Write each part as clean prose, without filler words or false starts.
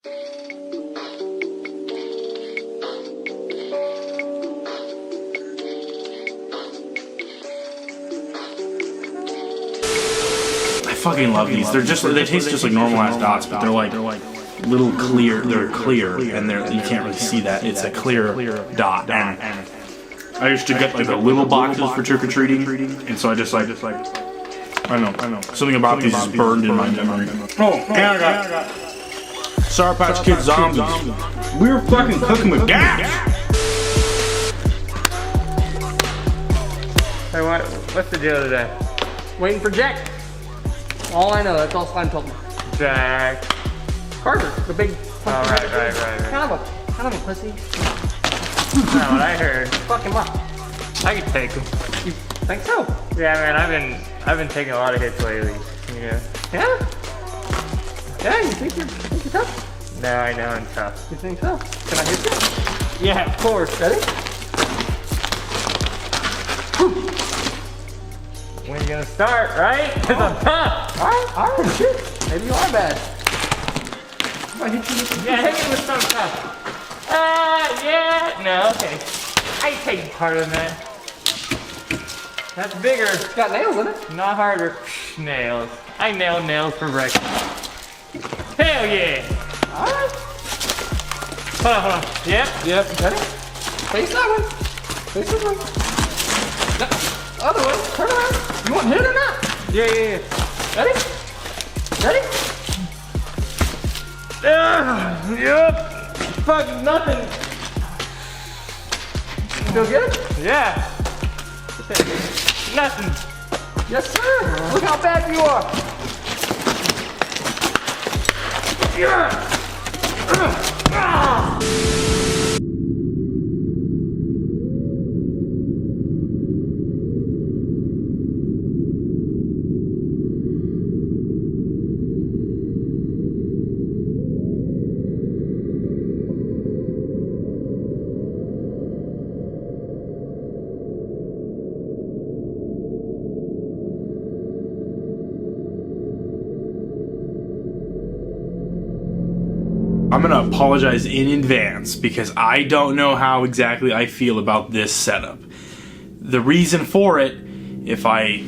I fucking love these. They taste just like normal ass dots, but they're like little clear. They're clear, and you can't really see that. It's a clear dot. And I used to get like the little boxes for trick or treating, and so I just like I know. Something about these is burned in my memory. Oh, and I got Sour Patch Kid zombies. We were fucking cooking with gas. Hey, what's the deal today? Waiting for Jack. All I know, that's all Slime told me. Jack Carver, the big. Oh, right. Kind of a pussy. That's not what I heard. Fuck him up. I can take him. You think so? Yeah, man. I've been taking a lot of hits lately. Yeah. Yeah. Yeah. You think you're tough? No, I know I'm tough. You think so? Can I hit you? Yeah, of course. Ready? When you gonna start, right? Because I'm tough. Alright, shit. Maybe you are bad. I hit you with hit me with some tough. Yeah. No, okay. I ain't taking part in that. That's bigger. It's got nails in it. Not harder. Nails. I nail nails for breakfast. Hell yeah. Alright. Hold on. Yep. Ready? Face that one. Face this one. No. Other way. Turn around. You want hit or not? Yeah. Ready? Yep. Fuck nothing. Feel good? Yeah. Nothing. Yes, sir. Look how bad you are. Yeah. I'm gonna apologize in advance because I don't know how exactly I feel about this setup. The reason for it, if I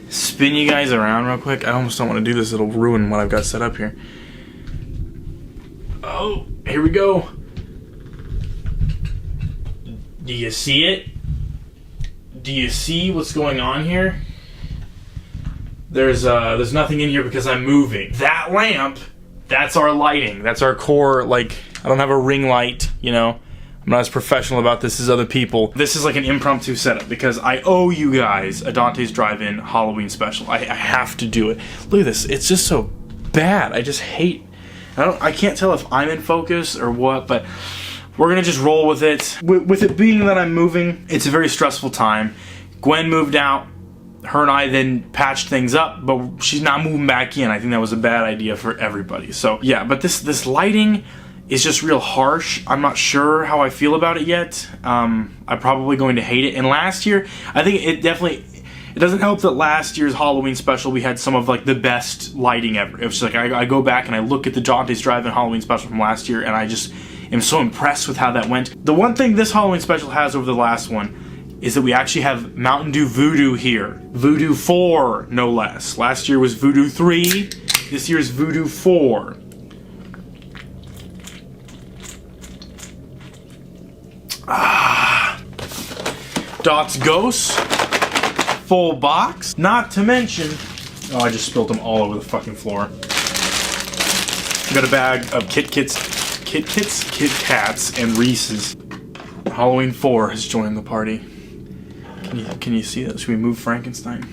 spin you guys around real quick, I almost don't want to do this, it'll ruin what I've got set up here. Oh, here we go. Do you see it? Do you see what's going on here? There's nothing in here because I'm moving. That lamp, that's our lighting. That's our core, like, I don't have a ring light, you know. I'm not as professional about this as other people. This is like an impromptu setup because I owe you guys a Dante's Drive-In Halloween special. I have to do it. Look at this. It's just so bad. I just hate... I can't tell if I'm in focus or what, but we're gonna just roll with it. With it being that I'm moving, it's a very stressful time. Gwen moved out. Her and I then patched things up, but she's not moving back in. I think that was a bad idea for everybody. So yeah, but this lighting is just real harsh. I'm not sure how I feel about it yet. I'm probably going to hate it. And last year, I think it doesn't help that last year's Halloween special we had some of like the best lighting ever. It was just like I go back and I look at the Dante's Drive-In Halloween special from last year, and I just am so impressed with how that went. The one thing this Halloween special has over the last one is that we actually have Mountain Dew Voodoo here. Voodoo 4, no less. Last year was Voodoo 3. This year's Voodoo 4. Dot's Ghosts. Full box. Not to mention... Oh, I just spilled them all over the fucking floor. Got a bag of Kit Kats, and Reese's. Halloween 4 has joined the party. Can you see that? Should we move Frankenstein?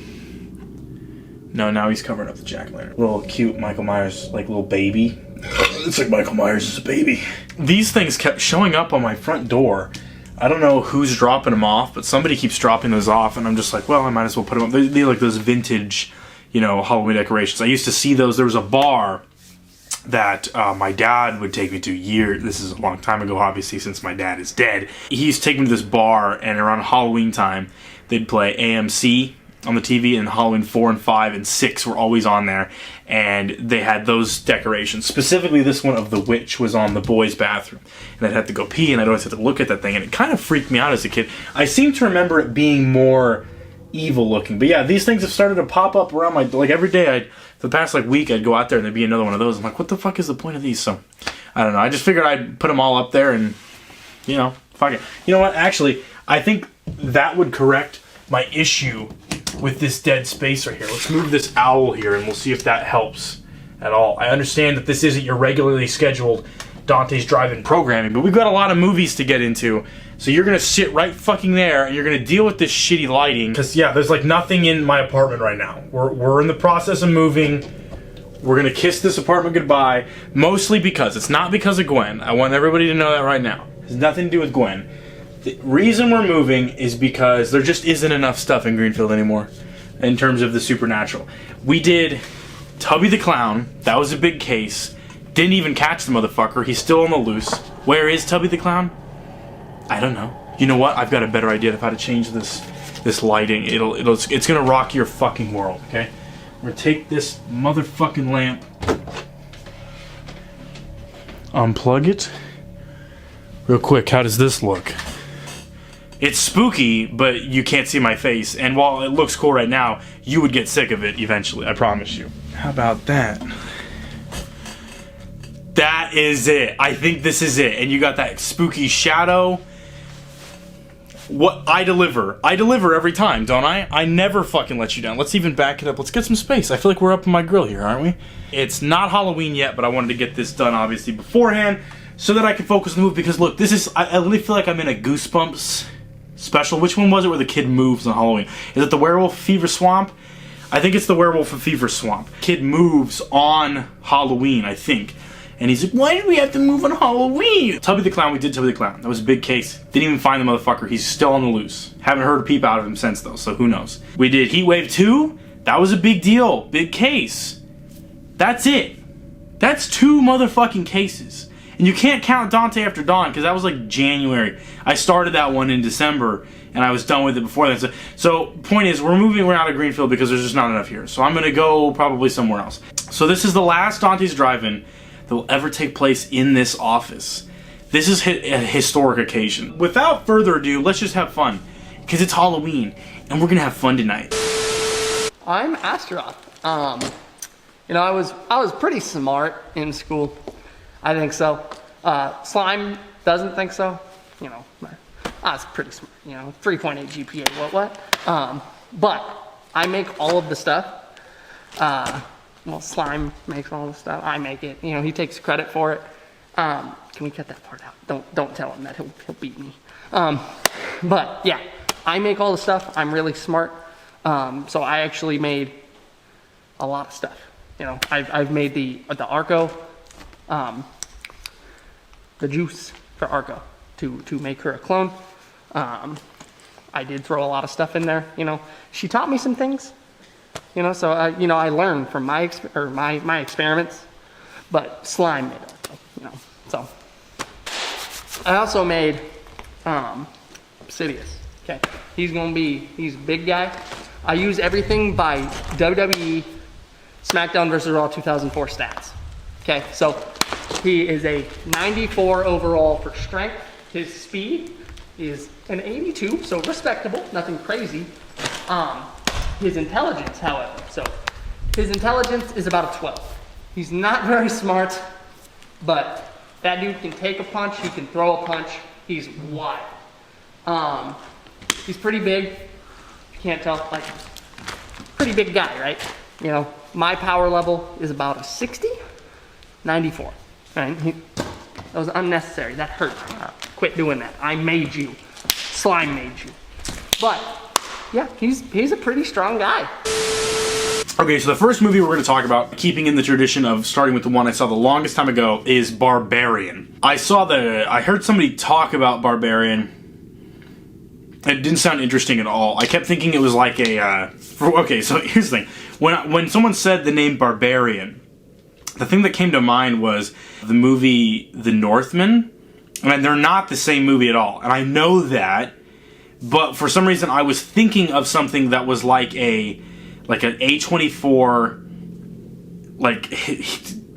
No, now he's covering up the jack-o'-lantern. Little cute Michael Myers, like little baby. It's like Michael Myers is a baby. These things kept showing up on my front door. I don't know who's dropping them off, but somebody keeps dropping those off, and I'm just like, well, I might as well put them up. They're like those vintage, you know, Halloween decorations. I used to see those. There was a bar that my dad would take me to years. This is a long time ago, obviously, since my dad is dead. He used to take me to this bar, and around Halloween time, they'd play AMC, on the TV, and Halloween 4 and 5 and 6 were always on there, and they had those decorations. Specifically, this one of the witch was on the boys' bathroom, and I'd have to go pee, and I'd always have to look at that thing, and it kind of freaked me out as a kid. I seem to remember it being more evil looking, but yeah, these things have started to pop up around my, like every day. For the past like week, I'd go out there and there'd be another one of those. I'm like, what the fuck is the point of these? So, I don't know. I just figured I'd put them all up there and, you know, fuck it. You know what? Actually, I think that would correct my issue with this dead space right here. Let's move this owl here and we'll see if that helps at all. I understand that this isn't your regularly scheduled Dante's Drive-In programming, but we've got a lot of movies to get into. So you're gonna sit right fucking there and you're gonna deal with this shitty lighting. Cause yeah, there's like nothing in my apartment right now. We're in the process of moving. We're gonna kiss this apartment goodbye, mostly because, it's not because of Gwen. I want everybody to know that right now. It has nothing to do with Gwen. The reason we're moving is because there just isn't enough stuff in Greenfield anymore in terms of the supernatural. We did Tubby the Clown. That was a big case. Didn't even catch the motherfucker. He's still on the loose. Where is Tubby the Clown? I don't know. You know what? I've got a better idea of how to change this lighting. It's gonna rock your fucking world, okay? We're gonna take this motherfucking lamp, unplug it. Real quick, how does this look? It's spooky, but you can't see my face. And while it looks cool right now, you would get sick of it eventually, I promise you. How about that? That is it. I think this is it. And you got that spooky shadow. What I deliver every time, don't I? I never fucking let you down. Let's even back it up. Let's get some space. I feel like we're up in my grill here, aren't we? It's not Halloween yet, but I wanted to get this done obviously beforehand so that I can focus on the movie, because look, this is, I really feel like I'm in a Goosebumps special. Which one was it where the kid moves on Halloween? Is it the Werewolf Fever Swamp? I think it's the Werewolf of Fever Swamp. Kid moves on Halloween, I think. And he's like, why did we have to move on Halloween? Tubby the Clown, we did Tubby the Clown. That was a big case. Didn't even find the motherfucker. He's still on the loose. Haven't heard a peep out of him since though, so who knows. We did Heatwave 2. That was a big deal. Big case. That's it. That's 2 motherfucking cases. And you can't count Dante After Dawn, because that was like January. I started that one in December, and I was done with it before that. So point is, we're moving out of Greenfield because there's just not enough here. So I'm going to go probably somewhere else. So this is the last Dante's Drive-In that will ever take place in this office. This is a historic occasion. Without further ado, let's just have fun, because it's Halloween, and we're gonna have fun tonight. I'm Astaroth. You know, I was pretty smart in school. I think so. Slime doesn't think so. You know, I was pretty smart. You know, 3.8 GPA. What? But I make all of the stuff. Well, Slime makes all the stuff. I make it. You know, he takes credit for it. Can we cut that part out? Don't tell him that. He'll beat me. But yeah, I make all the stuff. I'm really smart. So I actually made a lot of stuff. You know, I've made the Arco, the juice for Arco to make her a clone. I did throw a lot of stuff in there. You know, she taught me some things. You know, so you know, I learned from my experiments, but Slime made it. You know, so I also made Obsidious. Okay, he's a big guy. I use everything by WWE SmackDown vs. Raw 2004 stats. Okay, so he is a 94 overall for strength. His speed is an 82, so respectable, nothing crazy. His intelligence, however, so his intelligence is about a 12. He's not very smart, but that dude can take a punch, he can throw a punch, he's wild. He's pretty big, you can't tell, like, pretty big guy, right? You know, my power level is about a 60, 94, right? That was unnecessary, that hurt. Quit doing that, I made you, Slime made you. But, yeah, he's a pretty strong guy. Okay, so the first movie we're going to talk about, keeping in the tradition of starting with the one I saw the longest time ago, is Barbarian. I heard somebody talk about Barbarian. It didn't sound interesting at all. I kept thinking it was like okay, so here's the thing. When someone said the name Barbarian, the thing that came to mind was the movie The Northman. And they're not the same movie at all. And I know that but for some reason I was thinking of something that was like an A24 like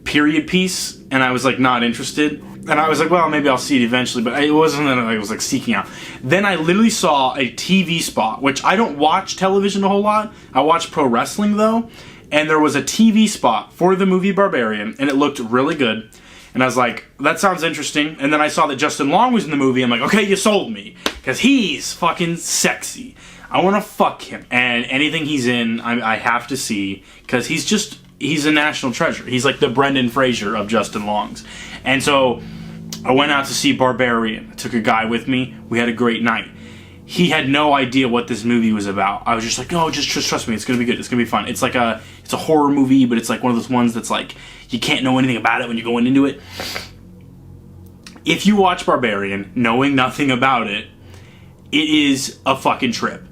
period piece, and I was like not interested. And I was like, well, maybe I'll see it eventually, but it wasn't that I was like seeking out. Then I literally saw a TV spot, which I don't watch television a whole lot. I watch pro wrestling though, and there was a TV spot for the movie Barbarian, and it looked really good. And I was like, that sounds interesting. And then I saw that Justin Long was in the movie. I'm like, okay, you sold me, because he's fucking sexy. I want to fuck him, and anything he's in, I have to see, because he's a national treasure. He's like the Brendan Fraser of Justin Longs. And so I went out to see Barbarian. I took a guy with me. We had a great night. He had no idea what this movie was about. I was just like, oh, just trust me. It's going to be good. It's going to be fun. It's a horror movie, but it's like one of those ones that's like, you can't know anything about it when you're going into it. If you watch Barbarian, knowing nothing about it, it is a fucking trip.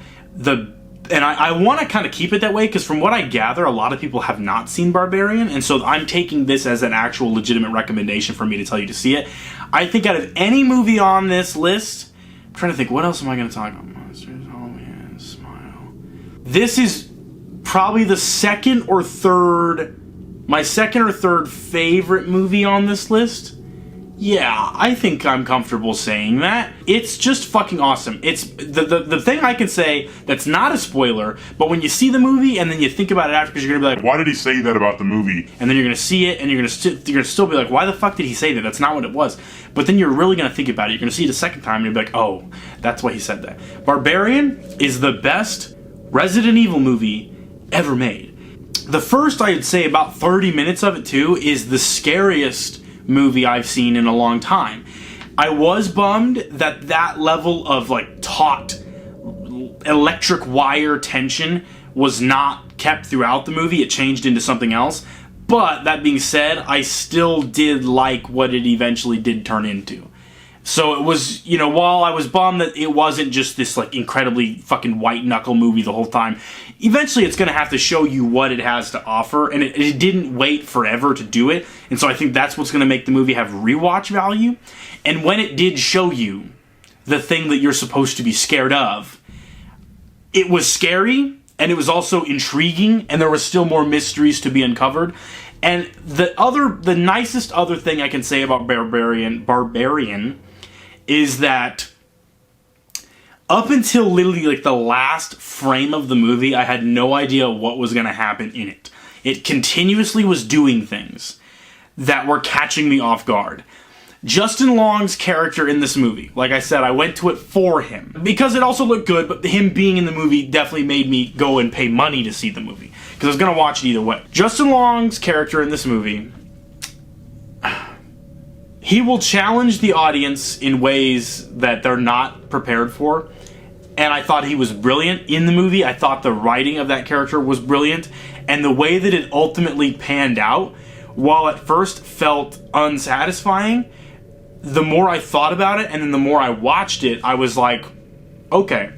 And I want to kind of keep it that way, because from what I gather, a lot of people have not seen Barbarian, and so I'm taking this as an actual legitimate recommendation for me to tell you to see it. I think out of any movie on this list, I'm trying to think, what else am I going to talk about? Munsters, Halloween, Smile. This is probably my second or third favorite movie on this list. Yeah, I think I'm comfortable saying that. It's just fucking awesome. It's the thing I can say that's not a spoiler, but when you see the movie and then you think about it after, because you're gonna be like, why did he say that about the movie? And then you're gonna see it and you're gonna still be like, why the fuck did he say that? That's not what it was. But then you're really gonna think about it. You're gonna see it a second time and you'll be like, oh, that's why he said that. Barbarian is the best Resident Evil movie ever made. The first, I'd say, about 30 minutes of it too is the scariest movie I've seen in a long time. I was bummed that level of like taut electric wire tension was not kept throughout the movie. It changed into something else. But that being said, I still did like what it eventually did turn into. So it was, while I was bummed that it wasn't just this like incredibly fucking white knuckle movie the whole time, eventually it's going to have to show you what it has to offer, and it didn't wait forever to do it, and so I think that's what's going to make the movie have rewatch value. And when it did show you the thing that you're supposed to be scared of, it was scary, and it was also intriguing, and there was still more mysteries to be uncovered. And the nicest other thing I can say about Barbarian is that up until literally like the last frame of the movie, I had no idea what was going to happen in it. It continuously was doing things that were catching me off guard. Justin Long's character in this movie, like I said, I went to it for him, because it also looked good, but him being in the movie definitely made me go and pay money to see the movie, because I was going to watch it either way. Justin Long's character in this movie, he will challenge the audience in ways that they're not prepared for. And I thought he was brilliant in the movie. I thought the writing of that character was brilliant. And the way that it ultimately panned out, while at first felt unsatisfying, the more I thought about it and then the more I watched it, I was like, okay,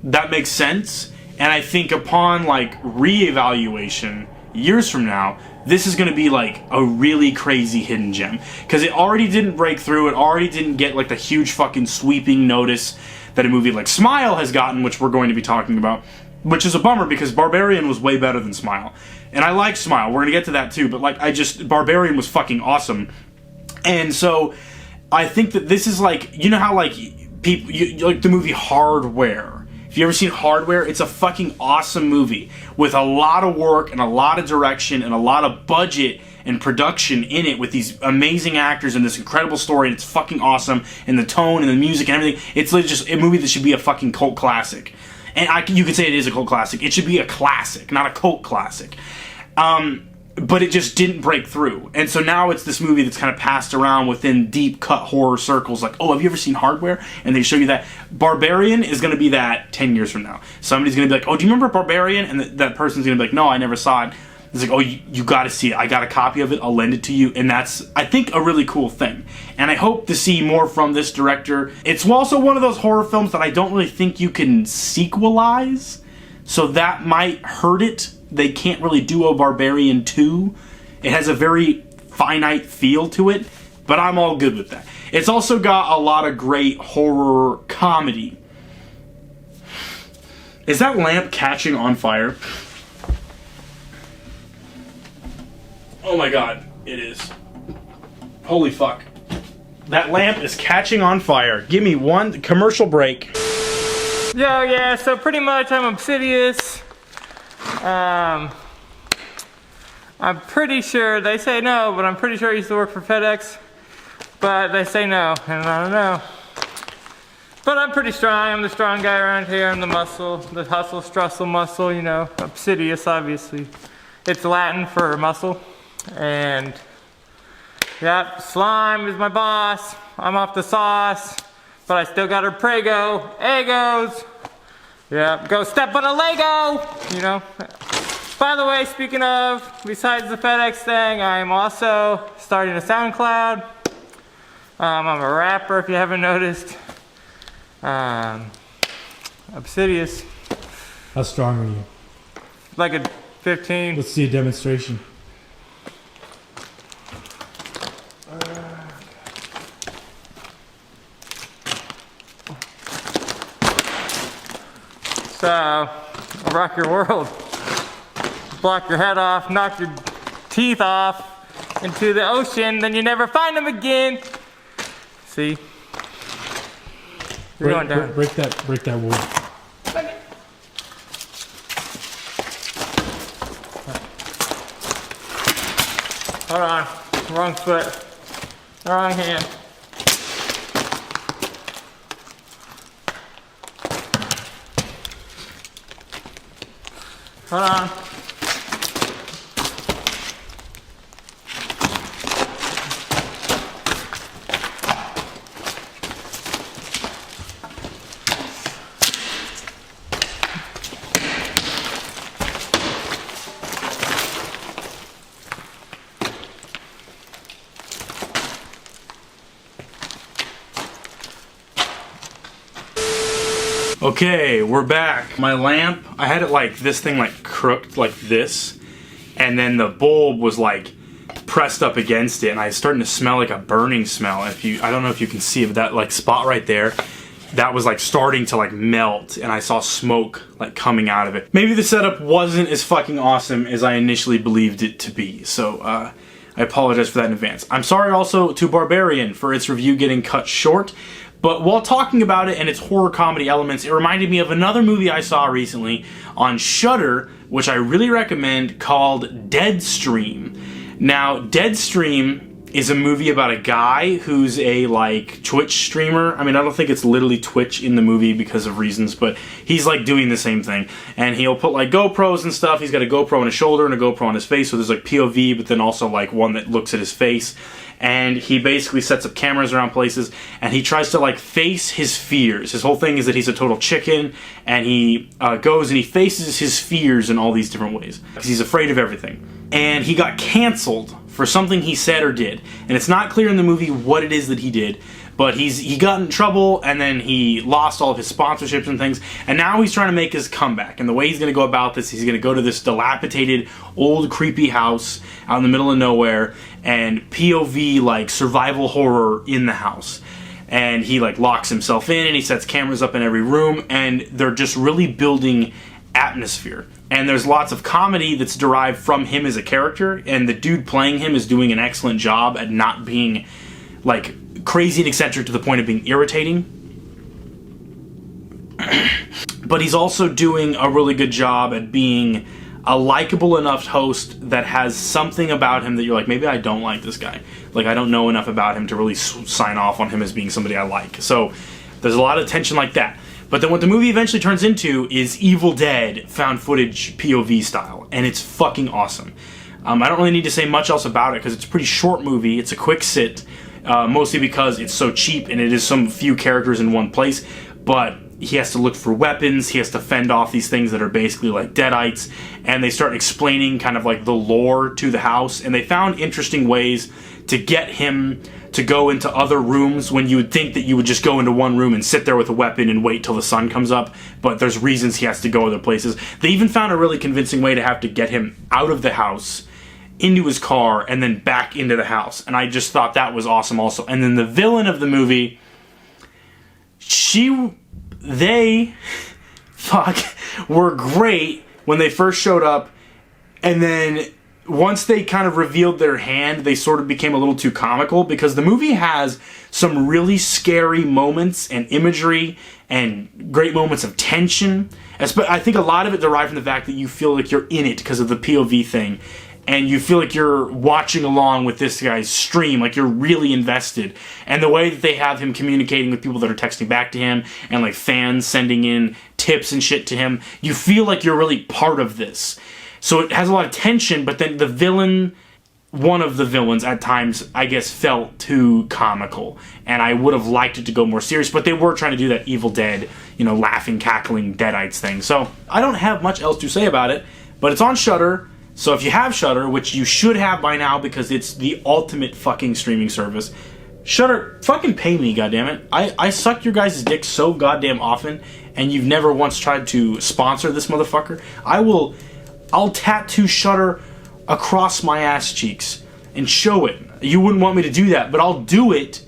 that makes sense. And I think upon like reevaluation years from now, this is going to be like a really crazy hidden gem, because it already didn't break through. It already didn't get like the huge fucking sweeping notice that a movie like Smile has gotten, which we're going to be talking about, which is a bummer because Barbarian was way better than Smile. And I like Smile. We're going to get to that too, but like Barbarian was fucking awesome. And so I think that this is like, you know how like people like the movie Hardware. If you ever seen Hardware, it's a fucking awesome movie with a lot of work and a lot of direction and a lot of budget and production in it, with these amazing actors and this incredible story, and it's fucking awesome, and the tone and the music and everything. It's like just a movie that should be a fucking cult classic. And you could say it is a cult classic. It should be a classic, not a cult classic. But it just didn't break through. And so now it's this movie that's kind of passed around within deep cut horror circles. Like, oh, have you ever seen Hardware? And they show you that. Barbarian is going to be that 10 years from now. Somebody's going to be like, oh, do you remember Barbarian? And that person's going to be like, no, I never saw it. It's like, oh, you got to see it. I got a copy of it. I'll lend it to you. And that's, I think, a really cool thing. And I hope to see more from this director. It's also one of those horror films that I don't really think you can sequelize. So that might hurt it. They can't really do a Barbarian 2. It has a very finite feel to it, but I'm all good with that. It's also got a lot of great horror comedy Is that lamp catching on fire? Oh my god, it is. Holy fuck. That lamp is catching on fire. Give me one commercial break. Yo, yeah, so pretty much I'm Obsidious. I'm pretty sure, they say no, but I'm pretty sure I used to work for FedEx. But they say no, and I don't know. But I'm pretty strong. I'm the strong guy around here. I'm the muscle, the hustle, strustle muscle, you know. Obsidious, obviously. It's Latin for muscle. And, yep, slime is my boss. I'm off the sauce. But I still got her Prego. Egos. Yep, go step on a Lego. You know. By the way, speaking of, besides the FedEx thing, I'm also starting a SoundCloud. I'm a rapper, if you haven't noticed. Obsidious. How strong are you? Like a 15. Let's see a demonstration. So, I'll rock your world. Block your head off, knock your teeth off into the ocean, then you never find them again. See? You're going down. Break that wood. Hold on. Wrong foot. Wrong hand. Hold on. Okay, we're back. My lamp, I had it like this thing like crooked like this, and then the bulb was like pressed up against it, and I was starting to smell like a burning smell. I don't know if you can see it, but that like spot right there, that was like starting to like melt, and I saw smoke like coming out of it. Maybe the setup wasn't as fucking awesome as I initially believed it to be, so I apologize for that in advance. I'm sorry also to Barbarian for its review getting cut short. But while talking about it and its horror comedy elements, it reminded me of another movie I saw recently on Shudder, which I really recommend, called Deadstream. Now, Deadstream is a movie about a guy who's a, like, Twitch streamer. I mean, I don't think it's literally Twitch in the movie because of reasons, but he's, like, doing the same thing. And he'll put, like, GoPros and stuff. He's got a GoPro on his shoulder and a GoPro on his face, so there's, like, POV, but then also, like, one that looks at his face. And he basically sets up cameras around places, and he tries to, like, face his fears. His whole thing is that he's a total chicken, and he goes and he faces his fears in all these different ways, because he's afraid of everything. And he got canceled for something he said or did. And it's not clear in the movie what it is that he did, but he got in trouble, and then he lost all of his sponsorships and things, and now he's trying to make his comeback. And the way he's going to go about this, he's going to go to this dilapidated, old, creepy house out in the middle of nowhere, and POV, like, survival horror in the house. And he, like, locks himself in, and he sets cameras up in every room, and they're just really building atmosphere. And there's lots of comedy that's derived from him as a character, and the dude playing him is doing an excellent job at not being, like, crazy and eccentric to the point of being irritating. But he's also doing a really good job at being a likable enough host that has something about him that you're like, maybe I don't like this guy. Like, I don't know enough about him to really sign off on him as being somebody I like. So there's a lot of tension like that. But then what the movie eventually turns into is Evil Dead found footage POV style, and it's fucking awesome. I don't really need to say much else about it because it's a pretty short movie. It's a quick sit, mostly because it's so cheap and it is some few characters in one place. But he has to look for weapons, he has to fend off these things that are basically like deadites, and they start explaining kind of like the lore to the house, and they found interesting ways to get him to go into other rooms when you would think that you would just go into one room and sit there with a weapon and wait till the sun comes up, but there's reasons he has to go other places. They even found a really convincing way to have to get him out of the house, into his car, and then back into the house, and I just thought that was awesome also. And then the villain of the movie, were great when they first showed up, and then once they kind of revealed their hand, they sort of became a little too comical, because the movie has some really scary moments and imagery and great moments of tension. I think a lot of it derived from the fact that you feel like you're in it because of the POV thing, and you feel like you're watching along with this guy's stream, like you're really invested. And the way that they have him communicating with people that are texting back to him, and like fans sending in tips and shit to him, you feel like you're really part of this. So it has a lot of tension, but then the villain, one of the villains at times, I guess, felt too comical. And I would have liked it to go more serious, but they were trying to do that Evil Dead, laughing, cackling Deadites thing. So I don't have much else to say about it, but it's on Shudder. So if you have Shudder, which you should have by now because it's the ultimate fucking streaming service, Shudder, fucking pay me, goddammit. I suck your guys' dick so goddamn often, and you've never once tried to sponsor this motherfucker. I'll tattoo Shudder across my ass cheeks and show it. You wouldn't want me to do that, but I'll do it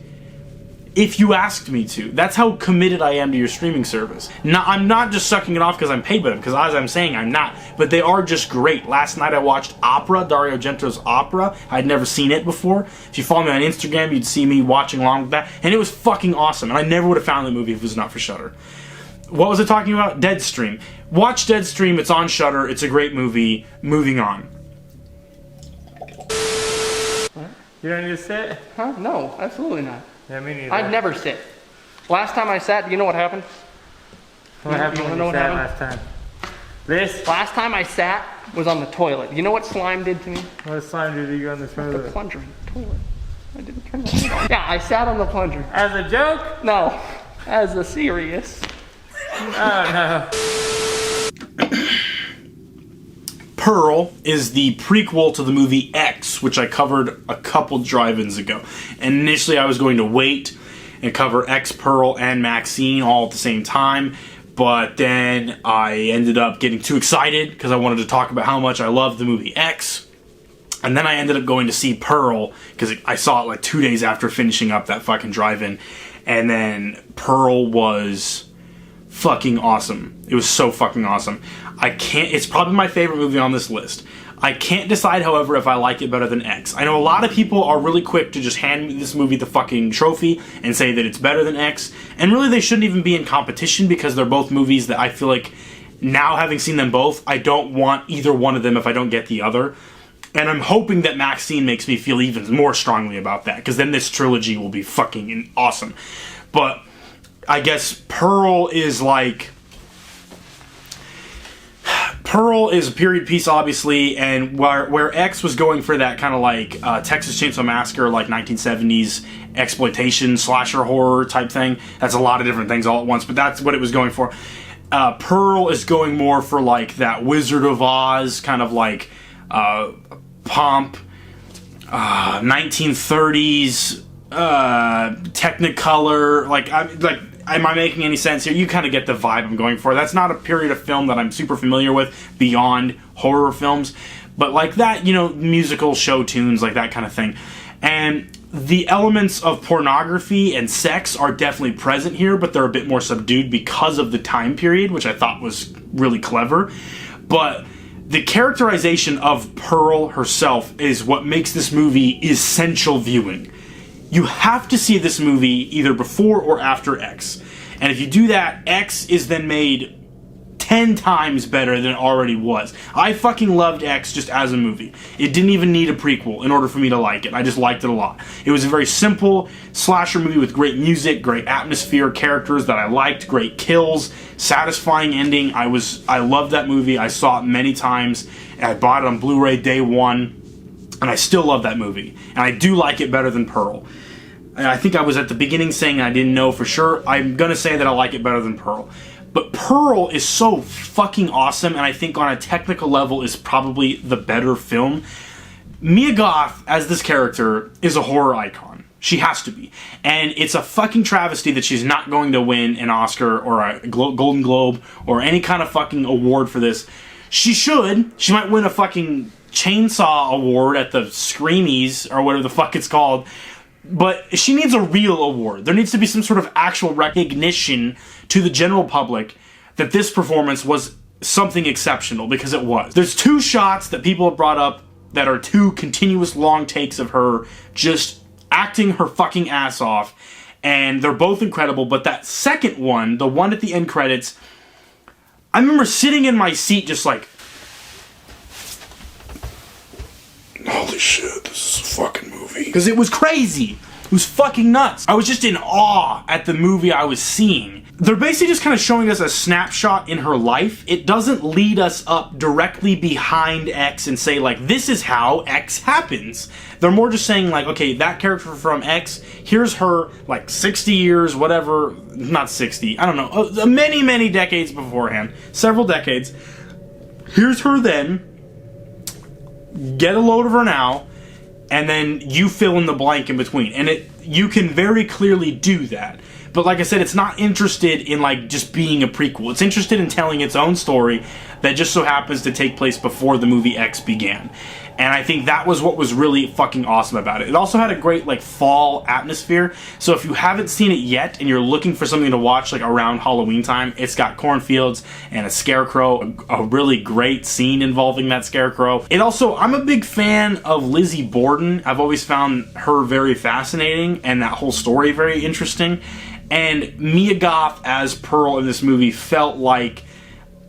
if you asked me to. That's how committed I am to your streaming service. I'm not just sucking it off because I'm paid by them, because as I'm saying, I'm not. But they are just great. Last night I watched Opera, Dario Argento's Opera. I'd never seen it before. If you follow me on Instagram, you'd see me watching along with that. And it was fucking awesome. And I never would have found the movie if it was not for Shudder. What was I talking about? Deadstream. Watch Deadstream. It's on Shudder. It's a great movie. Moving on. What? You don't need to sit? Huh? No, absolutely not. Yeah, me neither. I'd never sit. Last time I sat, do you know what happened? What happened when you sat last time? This? Last time I sat was on the toilet. You know what slime did to me? What slime did you go on the The toilet? plunger in the toilet. I didn't turn the heat on. Yeah, I sat on the plunger. As a joke? No, as a serious. Oh no. Pearl is the prequel to the movie X, which I covered a couple drive-ins ago. And initially I was going to wait and cover X, Pearl, and Maxine all at the same time, but then I ended up getting too excited because I wanted to talk about how much I loved the movie X. And then I ended up going to see Pearl because I saw it like 2 days after finishing up that fucking drive-in. And then Pearl was fucking awesome. It was so fucking awesome. It's probably my favorite movie on this list. I can't decide, however, if I like it better than X. I know a lot of people are really quick to just hand this movie the fucking trophy and say that it's better than X. And really they shouldn't even be in competition because they're both movies that I feel like, now having seen them both, I don't want either one of them if I don't get the other. And I'm hoping that Maxine makes me feel even more strongly about that, because then this trilogy will be fucking awesome. But I guess Pearl is a period piece, obviously, and where X was going for that kind of like Texas Chainsaw Massacre, like 1970s exploitation slasher horror type thing. That's a lot of different things all at once, but that's what it was going for. Pearl is going more for like that Wizard of Oz kind of like pomp, 1930s Technicolor, am I making any sense here? You kind of get the vibe I'm going for. That's not a period of film that I'm super familiar with beyond horror films, but like that, musical show tunes, like that kind of thing. And the elements of pornography and sex are definitely present here, but they're a bit more subdued because of the time period, which I thought was really clever. But the characterization of Pearl herself is what makes this movie essential viewing. You have to see this movie either before or after X. And if you do that, X is then made 10 times better than it already was. I fucking loved X just as a movie. It didn't even need a prequel in order for me to like it. I just liked it a lot. It was a very simple slasher movie with great music, great atmosphere, characters that I liked, great kills, satisfying ending. I loved that movie. I saw it many times. I bought it on Blu-ray day one. And I still love that movie. And I do like it better than Pearl. And I think I was at the beginning saying I didn't know for sure. I'm going to say that I like it better than Pearl. But Pearl is so fucking awesome, and I think on a technical level is probably the better film. Mia Goth, as this character, is a horror icon. She has to be. And it's a fucking travesty that she's not going to win an Oscar or a Golden Globe or any kind of fucking award for this. She should. She might win a fucking Chainsaw Award at the Screamies, or whatever the fuck it's called. But she needs a real award. There needs to be some sort of actual recognition to the general public that this performance was something exceptional, because it was. There's 2 shots that people have brought up that are 2 continuous long takes of her just acting her fucking ass off, and they're both incredible. But that second one, the one at the end credits, I remember sitting in my seat just like, holy shit, this is a fucking movie. Because it was crazy. It was fucking nuts. I was just in awe at the movie I was seeing. They're basically just kind of showing us a snapshot in her life. It doesn't lead us up directly behind X and say, like, this is how X happens. They're more just saying, like, okay, that character from X, here's her, like, 60 years, whatever, not 60, I don't know, many, many decades beforehand, several decades. Here's her then, get a load of her now, and then you fill in the blank in between. And you can very clearly do that. But like I said, it's not interested in like just being a prequel. It's interested in telling its own story that just so happens to take place before the movie X began. And I think that was what was really fucking awesome about it. It also had a great like fall atmosphere. So if you haven't seen it yet and you're looking for something to watch like around Halloween time, it's got cornfields and a scarecrow, a really great scene involving that scarecrow. It also, I'm a big fan of Lizzie Borden. I've always found her very fascinating and that whole story very interesting. And Mia Goth as Pearl in this movie felt like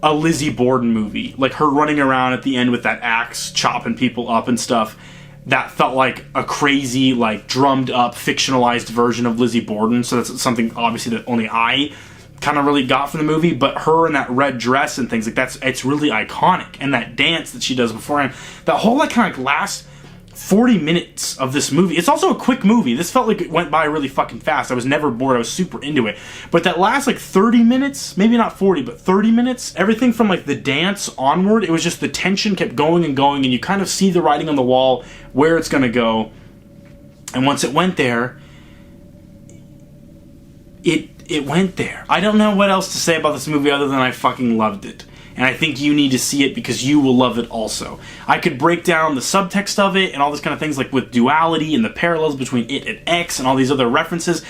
a Lizzie Borden movie. Like her running around at the end with that axe, chopping people up and stuff. That felt like a crazy, like drummed up, fictionalized version of Lizzie Borden. So that's something obviously that only I kind of really got from the movie. But her in that red dress and things like it's really iconic. And that dance that she does beforehand, that whole like kind of last 40 minutes of this movie. It's also a quick movie. This felt like it went by really fucking fast. I was never bored. I was super into it. But that last like 30 minutes, maybe not 40, but 30 minutes, everything from like the dance onward, it was just the tension kept going and going, and you kind of see the writing on the wall where it's going to go. And once it went there, it went there. I don't know what else to say about this movie other than I fucking loved it. And I think you need to see it because you will love it also. I could break down the subtext of it and all these kind of things like with duality and the parallels between it and X and all these other references.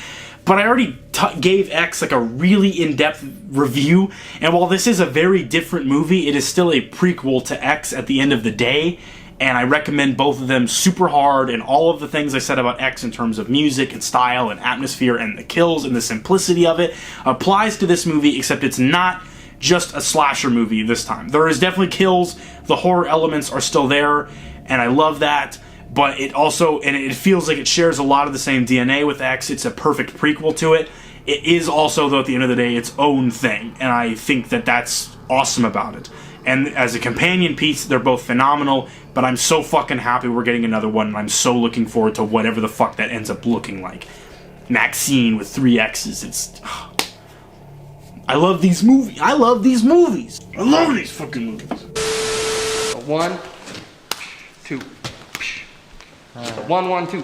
But I already gave X like a really in-depth review. And while this is a very different movie, it is still a prequel to X at the end of the day. And I recommend both of them super hard, and all of the things I said about X in terms of music and style and atmosphere and the kills and the simplicity of it applies to this movie, except it's not just a slasher movie this time. There is definitely kills, the horror elements are still there, and I love that, but it also, and it feels like it shares a lot of the same DNA with X. It's a perfect prequel to it. It is also, though, at the end of the day, its own thing, and I think that that's awesome about it. And as a companion piece, they're both phenomenal, but I'm so fucking happy we're getting another one, and I'm so looking forward to whatever the fuck that ends up looking like. Maxine with 3 X's, it's... I love these movies. I love these movies. I love these fucking movies. 1, 2. 1, 1, 2.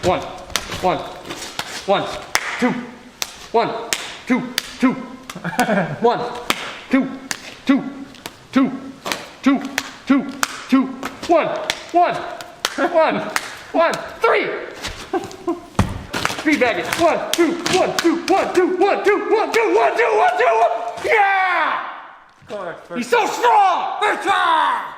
1, 1, 1, 2. 1, 2, 2. 1, 2, 2, 2, 2, 2, 2. 1, 1, 1, 1, 3. 3 baggage. 1, 2, 1, 2, 1, 2, 1, 2, 1, 2, 1, 2, 1, 2, 1. Yeah! He's so strong! First try!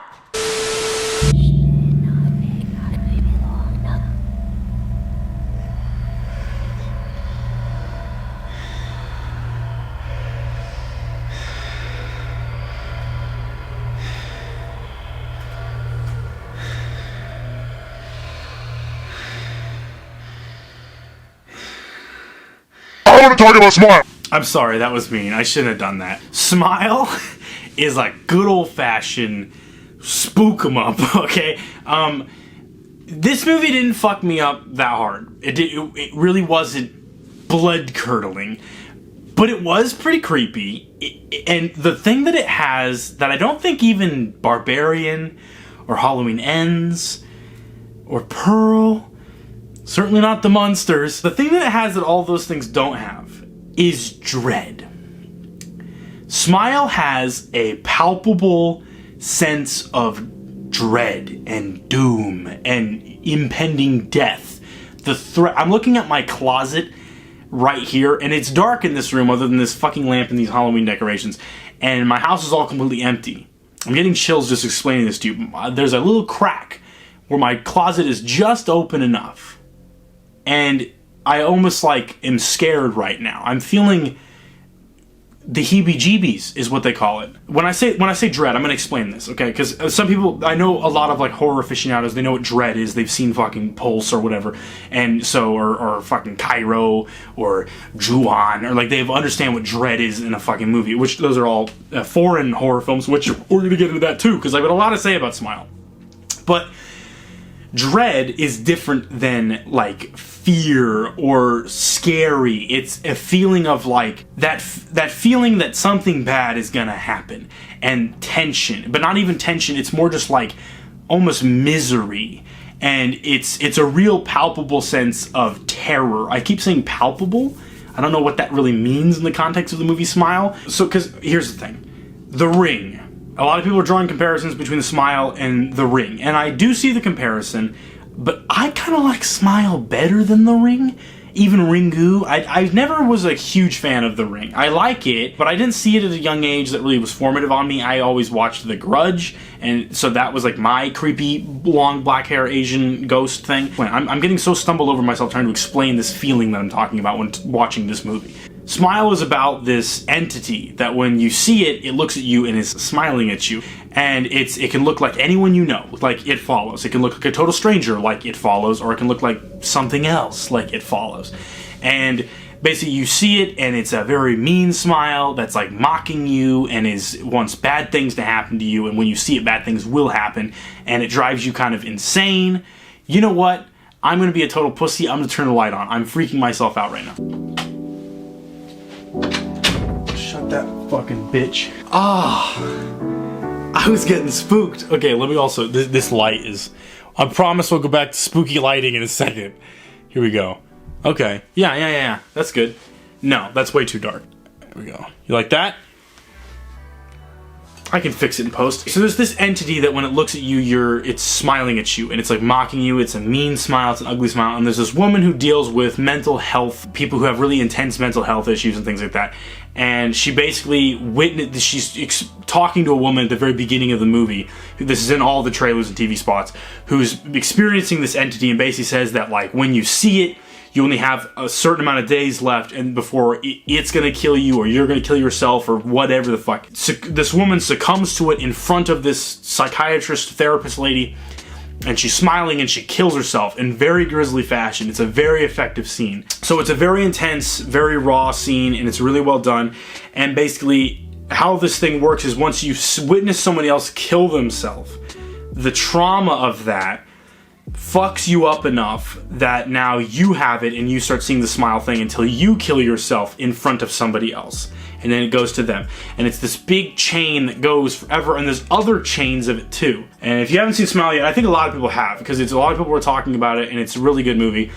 I want to talk about Smile. I'm sorry, that was mean. I shouldn't have done that. Smile is like good old-fashioned spook 'em up, okay? This movie didn't fuck me up that hard. It really wasn't blood-curdling, but it was pretty creepy. And the thing that it has that I don't think even Barbarian or Halloween Ends or Pearl, certainly not the Munsters, the thing that it has that all those things don't have is dread. Smile has a palpable sense of dread and doom and impending death. The threat. I'm looking at my closet right here, and it's dark in this room other than this fucking lamp and these Halloween decorations. and my house is all completely empty. I'm getting chills just explaining this to you. There's a little crack where my closet is just open enough, and I almost like am scared right now. I'm feeling the heebie-jeebies is what they call it. When I say dread, I'm gonna explain this, okay? Because some people, I know a lot of like horror aficionados, they know what dread is. They've seen fucking Pulse or whatever, and so or fucking Cairo or Ju-on, or like they understand what dread is in a fucking movie. Which those are all foreign horror films. Which we're gonna get into that too, because I've got a lot to say about Smile. But dread is different than like fear or scary. It's a feeling of like that feeling that something bad is gonna happen, and tension, but not even tension. It's more just like almost misery, and it's a real palpable sense of terror. I keep saying palpable. I don't know what that really means in the context of the movie Smile. So, because here's the thing, The Ring. A lot of people are drawing comparisons between the Smile and The Ring, and I do see the comparison, but I kind of like Smile better than The Ring. Even Ringu. I never was a huge fan of The Ring. I like it, but I didn't see it at a young age that really was formative on me. I always watched The Grudge, and so that was like my creepy, long black hair Asian ghost thing. I'm getting so stumbled over myself trying to explain this feeling that I'm talking about when watching this movie. Smile is about this entity that when you see it, it looks at you and is smiling at you. And it can look like anyone you know, like It Follows. It can look like a total stranger, like It Follows, or it can look like something else, like It Follows. And basically you see it, and it's a very mean smile that's like mocking you and wants bad things to happen to you. And when you see it, bad things will happen. And it drives you kind of insane. You know what? I'm going to be a total pussy. I'm going to turn the light on. I'm freaking myself out right now. Shut that fucking bitch. I was getting spooked. Okay, let me also... This light is... I promise we'll go back to spooky lighting in a second. Here we go. Okay. Yeah. That's good. No, that's way too dark. There we go. You like that? I can fix it in post. So there's this entity that when it looks at you, it's smiling at you, and it's like mocking you. It's a mean smile, it's an ugly smile, and there's this woman who deals with mental health, people who have really intense mental health issues and things like that. And she basically she's talking to a woman at the very beginning of the movie, this is in all the trailers and TV spots, who's experiencing this entity, and basically says that like when you see it, you only have a certain amount of days left, and before it's gonna kill you, or you're gonna kill yourself, or whatever the fuck. This woman succumbs to it in front of this psychiatrist, therapist lady, and she's smiling, and she kills herself in very grisly fashion. It's a very effective scene. So it's a very intense, very raw scene, and it's really well done. And basically, how this thing works is once you witness somebody else kill themselves, the trauma of that fucks you up enough that now you have it and you start seeing the smile thing until you kill yourself in front of somebody else, and then it goes to them, and it's this big chain that goes forever, and there's other chains of it too. And if you haven't seen Smile yet, I think a lot of people have, because a lot of people were talking about it, and it's a really good movie.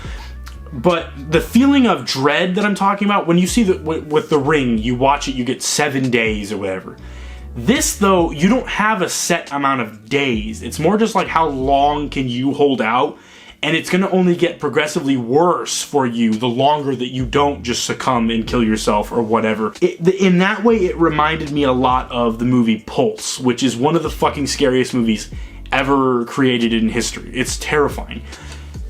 But the feeling of dread that I'm talking about, when you see with The Ring, you watch it, you get 7 days or whatever. This, though, you don't have a set amount of days. It's more just like how long can you hold out, and it's going to only get progressively worse for you the longer that you don't just succumb and kill yourself or whatever. In that way, it reminded me a lot of the movie Pulse, which is one of the fucking scariest movies ever created in history. It's terrifying.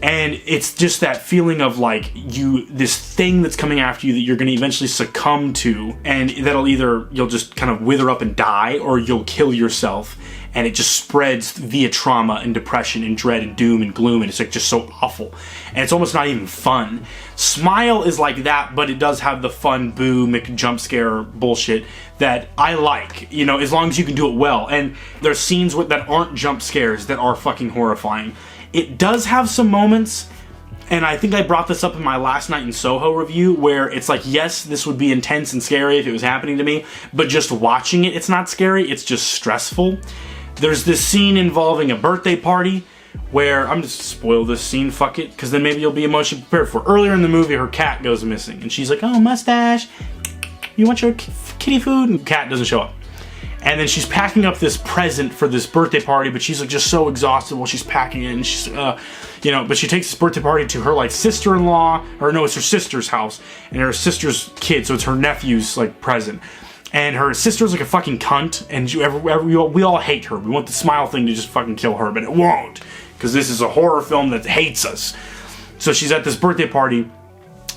And it's just that feeling of like this thing that's coming after you that you're going to eventually succumb to, and that'll you'll just kind of wither up and die, or you'll kill yourself, and it just spreads via trauma and depression and dread and doom and gloom, and it's like just so awful. And it's almost not even fun. Smile is like that, but it does have the fun boo jump scare bullshit that I like, as long as you can do it well. And there's scenes that aren't jump scares that are fucking horrifying. It does have some moments, and I think I brought this up in my Last Night in Soho review, where it's like, yes, this would be intense and scary if it was happening to me, but just watching it, it's not scary, it's just stressful. There's this scene involving a birthday party, where, I'm just spoil this scene, fuck it, because then maybe you'll be emotionally prepared for. Earlier in the movie, her cat goes missing, and she's like, oh, mustache, you want your kitty food? And the cat doesn't show up. And then she's packing up this present for this birthday party, but she's like just so exhausted while she's packing it, and she's, but she takes this birthday party to her like sister-in-law, or no, it's her sister's house, and her sister's kid, so it's her nephew's like present. And her sister's like a fucking cunt, and we all hate her. We want the smile thing to just fucking kill her, but it won't, because this is a horror film that hates us. So she's at this birthday party.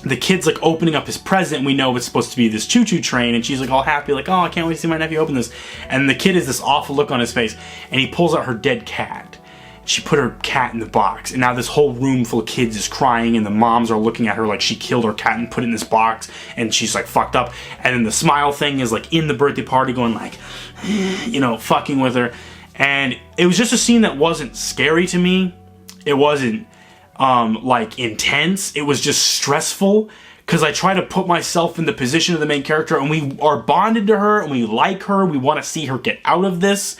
The kid's like opening up his present. We know it's supposed to be this choo-choo train, and she's like all happy, like, oh, I can't wait to see my nephew open this. And the kid has this awful look on his face, and he pulls out her dead cat. She put her cat in the box, and now this whole room full of kids is crying, and the moms are looking at her like she killed her cat and put it in this box, and she's like fucked up. And then the smile thing is like in the birthday party going like, you know, fucking with her. And it was just a scene that wasn't scary to me. It wasn't like intense. It was just stressful, because I try to put myself in the position of the main character, and we are bonded to her, and we like her. We want to see her get out of this.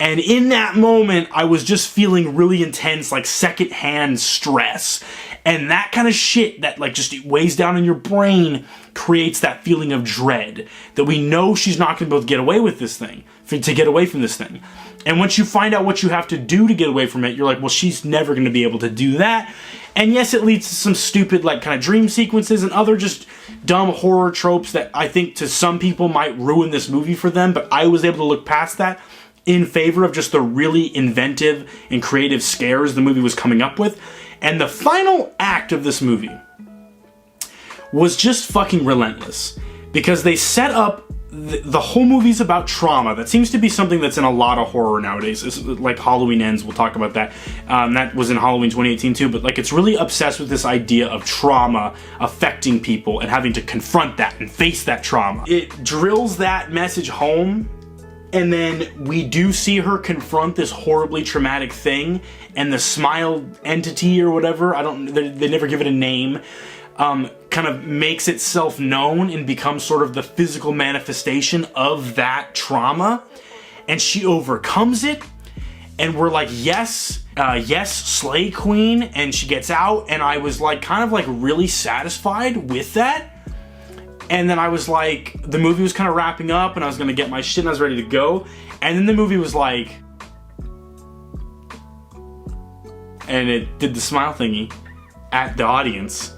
And in that moment, I was just feeling really intense, like secondhand stress. And that kind of shit that like just weighs down in your brain creates that feeling of dread. That we know she's not going to be able to get away with this thing, to get away from this thing. And once you find out what you have to do to get away from it, you're like, well, she's never going to be able to do that. And yes, it leads to some stupid like kind of dream sequences and other just dumb horror tropes that I think to some people might ruin this movie for them. But I was able to look past that in favor of just the really inventive and creative scares the movie was coming up with. And the final act of this movie was just fucking relentless, because they set up the whole movie's about trauma. That seems to be something that's in a lot of horror nowadays. It's like Halloween Ends, we'll talk about that. That was in Halloween 2018 too, but like it's really obsessed with this idea of trauma affecting people and having to confront that and face that trauma. It drills that message home. And then we do see her confront this horribly traumatic thing, and the smile entity or whatever, they never give it a name, kind of makes itself known and becomes sort of the physical manifestation of that trauma. And she overcomes it, and we're like, yes, slay queen, and she gets out, and I was like kind of like really satisfied with that. And then I was like, the movie was kind of wrapping up, and I was going to get my shit, and I was ready to go. And then the movie was like, and it did the smile thingy at the audience,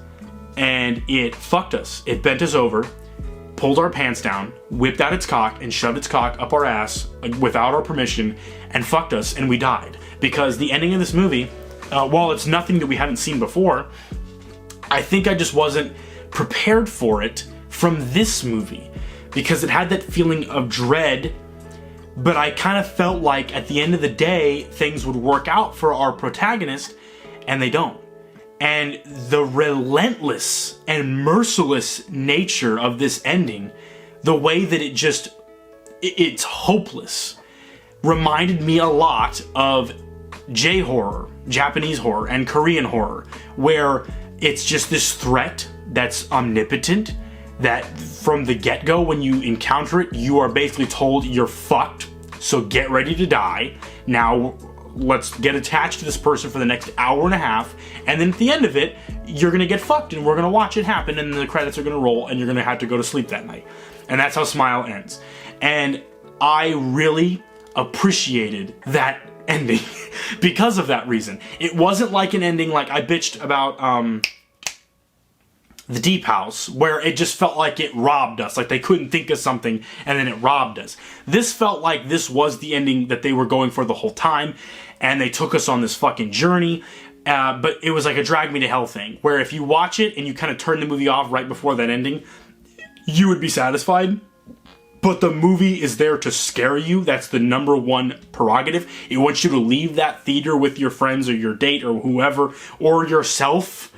and it fucked us. It bent us over, pulled our pants down, whipped out its cock, and shoved its cock up our ass without our permission, and fucked us, and we died. Because the ending of this movie, while it's nothing that we hadn't seen before, I think I just wasn't prepared for it from this movie, because it had that feeling of dread, but I kind of felt like at the end of the day things would work out for our protagonist, and they don't. And the relentless and merciless nature of this ending, the way that it's hopeless, reminded me a lot of J-horror, Japanese horror, and Korean horror, where it's just this threat that's omnipotent, that from the get-go, when you encounter it, you are basically told you're fucked, so get ready to die. Now, let's get attached to this person for the next hour and a half, and then at the end of it, you're gonna get fucked, and we're gonna watch it happen, and then the credits are gonna roll, and you're gonna have to go to sleep that night. And that's how Smile ends. And I really appreciated that ending because of that reason. It wasn't like an ending like I bitched about, The Deep House, where it just felt like it robbed us, like they couldn't think of something and then it robbed us. This felt like this was the ending that they were going for the whole time, and they took us on this fucking journey, but it was like a drag me to hell thing, where if you watch it and you kind of turn the movie off right before that ending, you would be satisfied. But the movie is there to scare you. That's the number one prerogative. It wants you to leave that theater with your friends or your date or whoever, or yourself,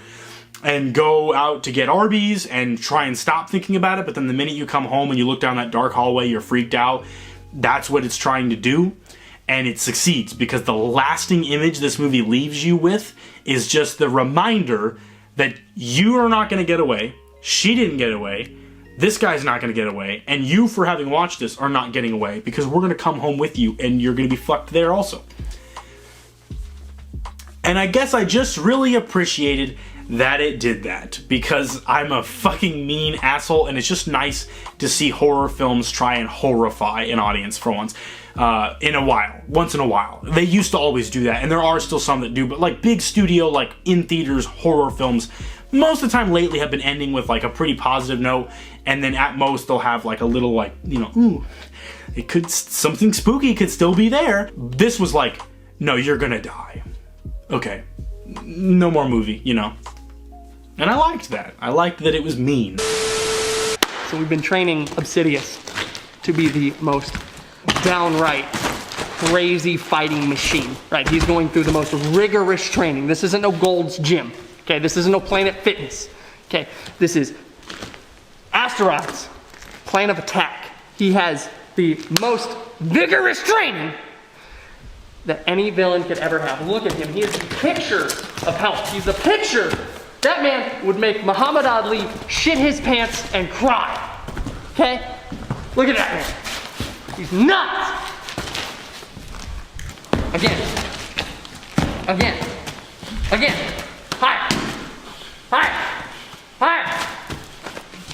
and go out to get Arby's and try and stop thinking about it. But then the minute you come home and you look down that dark hallway, you're freaked out. That's what it's trying to do. And it succeeds, because the lasting image this movie leaves you with is just the reminder that you are not going to get away. She didn't get away. This guy's not going to get away. And you, for having watched this, are not getting away, because we're going to come home with you and you're going to be fucked there also. And I guess I just really appreciated that it did that, because I'm a fucking mean asshole, and it's just nice to see horror films try and horrify an audience for once. Once in a while. They used to always do that, and there are still some that do, but like big studio, like in theaters horror films most of the time lately have been ending with like a pretty positive note, and then at most they'll have like a little like, you know, ooh, it could, something spooky could still be there. This was like, no, you're gonna die. Okay, no more movie, you know. And I liked that. I liked that it was mean. So we've been training Obsidious to be the most downright crazy fighting machine, right? He's going through the most rigorous training. This isn't no Gold's Gym, okay? This isn't no Planet Fitness, okay? This is Astaroth's plan of attack. He has the most vigorous training that any villain could ever have. Look at him. He is a picture of health. He's a picture. That man would make Muhammad Ali shit his pants and cry. Okay? Look at that man. He's nuts. Again. Again. Again. Higher. Higher. Higher.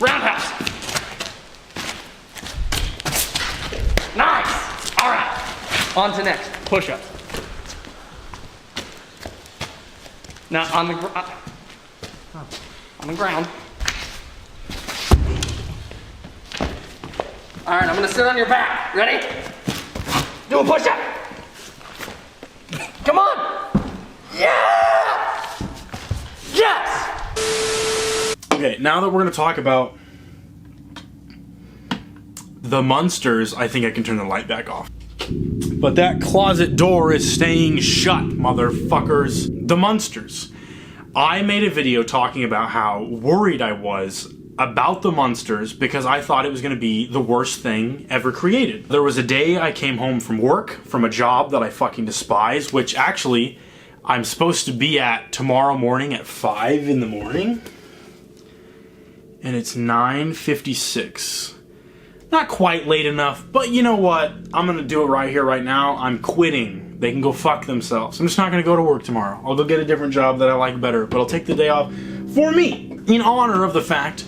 Roundhouse. Nice. All right. On to next. Push-up. Now on the ground. All right, I'm gonna sit on your back. Ready? Do a push-up. Come on. Yeah. Yes. Okay, now that we're gonna talk about the Munsters, I think I can turn the light back off. But that closet door is staying shut, motherfuckers. The Munsters. I made a video talking about how worried I was about the Munsters because I thought it was going to be the worst thing ever created. There was a day I came home from work, from a job that I fucking despise, which actually I'm supposed to be at tomorrow morning at 5 in the morning. And it's 9:56. Not quite late enough, but you know what? I'm going to do it right here, right now. I'm quitting. They can go fuck themselves. I'm just not going to go to work tomorrow. I'll go get a different job that I like better, but I'll take the day off for me, in honor of the fact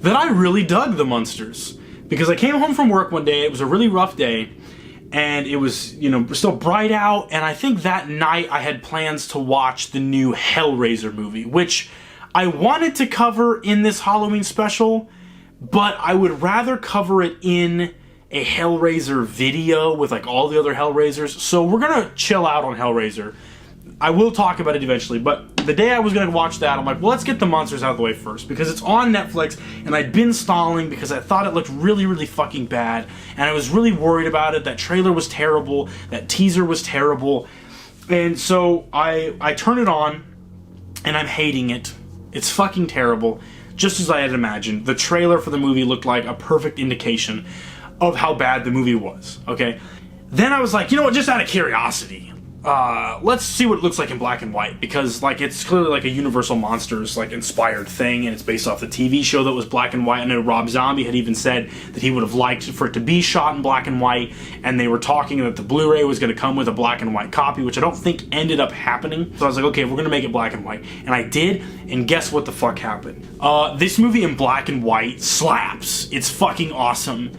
that I really dug the Munsters. Because I came home from work one day, it was a really rough day, and it was, you know, still bright out, and I think that night I had plans to watch the new Hellraiser movie, which I wanted to cover in this Halloween special, but I would rather cover it in a Hellraiser video with like all the other Hellraisers. So we're gonna chill out on Hellraiser. I will talk about it eventually, but the day I was gonna watch that, I'm like, well, let's get the Munsters out of the way first, because it's on Netflix, and I'd been stalling because I thought it looked really, really fucking bad, and I was really worried about it. That trailer was terrible, that teaser was terrible, and so I turn it on, and I'm hating it. It's fucking terrible. Just as I had imagined. The trailer for the movie looked like a perfect indication of how bad the movie was, okay? Then I was like, you know what, just out of curiosity, let's see what it looks like in black and white, because like it's clearly like a Universal Monsters like inspired thing, and it's based off the TV show that was black and white. I know Rob Zombie had even said that he would have liked for it to be shot in black and white, and they were talking that the Blu-ray was going to come with a black and white copy, which I don't think ended up happening. So I was like, okay, we're going to make it black and white, and I did, and guess what the fuck happened? This movie in black and white slaps. It's fucking awesome.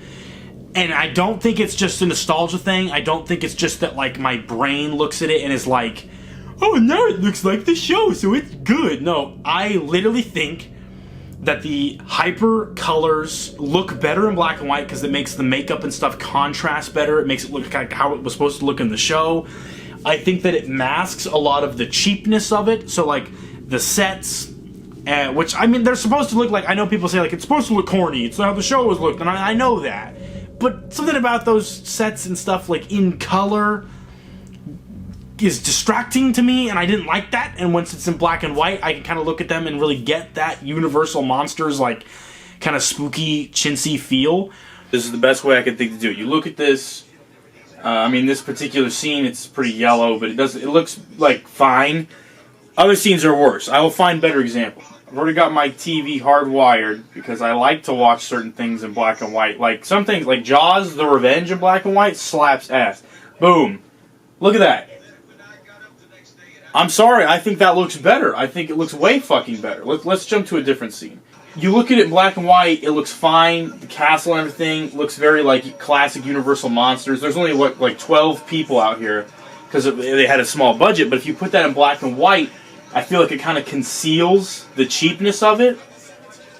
And I don't think it's just a nostalgia thing. I don't think it's just that, like, my brain looks at it and is like, oh, now it looks like the show, so it's good. No, I literally think that the hyper colors look better in black and white because it makes the makeup and stuff contrast better. It makes it look like how it was supposed to look in the show. I think that it masks a lot of the cheapness of it. So, like, the sets, which, I mean, they're supposed to look like, I know people say, like, it's supposed to look corny. It's how the show was looked, and I know that. But something about those sets and stuff, like, in color is distracting to me, and I didn't like that. And once it's in black and white, I can kind of look at them and really get that Universal Monsters, like, kind of spooky, chintzy feel. This is the best way I could think to do it. You look at this, I mean, this particular scene, it's pretty yellow, but it looks, like, fine. Other scenes are worse. I will find better examples. I've already got my TV hardwired because I like to watch certain things in black and white. Like, some things, like Jaws, The Revenge in black and white, slaps ass. Boom. Look at that. I'm sorry, I think that looks better. I think it looks way fucking better. Let's jump to a different scene. You look at it in black and white, it looks fine. The castle and everything looks very, like, classic Universal Monsters. There's only, what, like 12 people out here because they had a small budget. But if you put that in black and white, I feel like it kind of conceals the cheapness of it.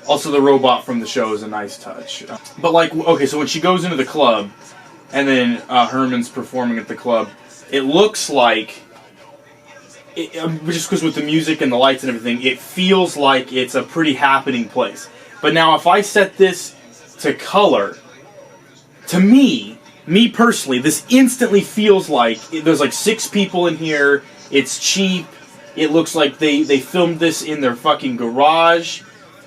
Also, the robot from the show is a nice touch. But like, okay, so when she goes into the club, and then Herman's performing at the club, it looks like, just because with the music and the lights and everything, it feels like it's a pretty happening place. But now if I set this to color, to me personally, this instantly feels like there's like 6 people in here, it's cheap, it looks like they filmed this in their fucking garage.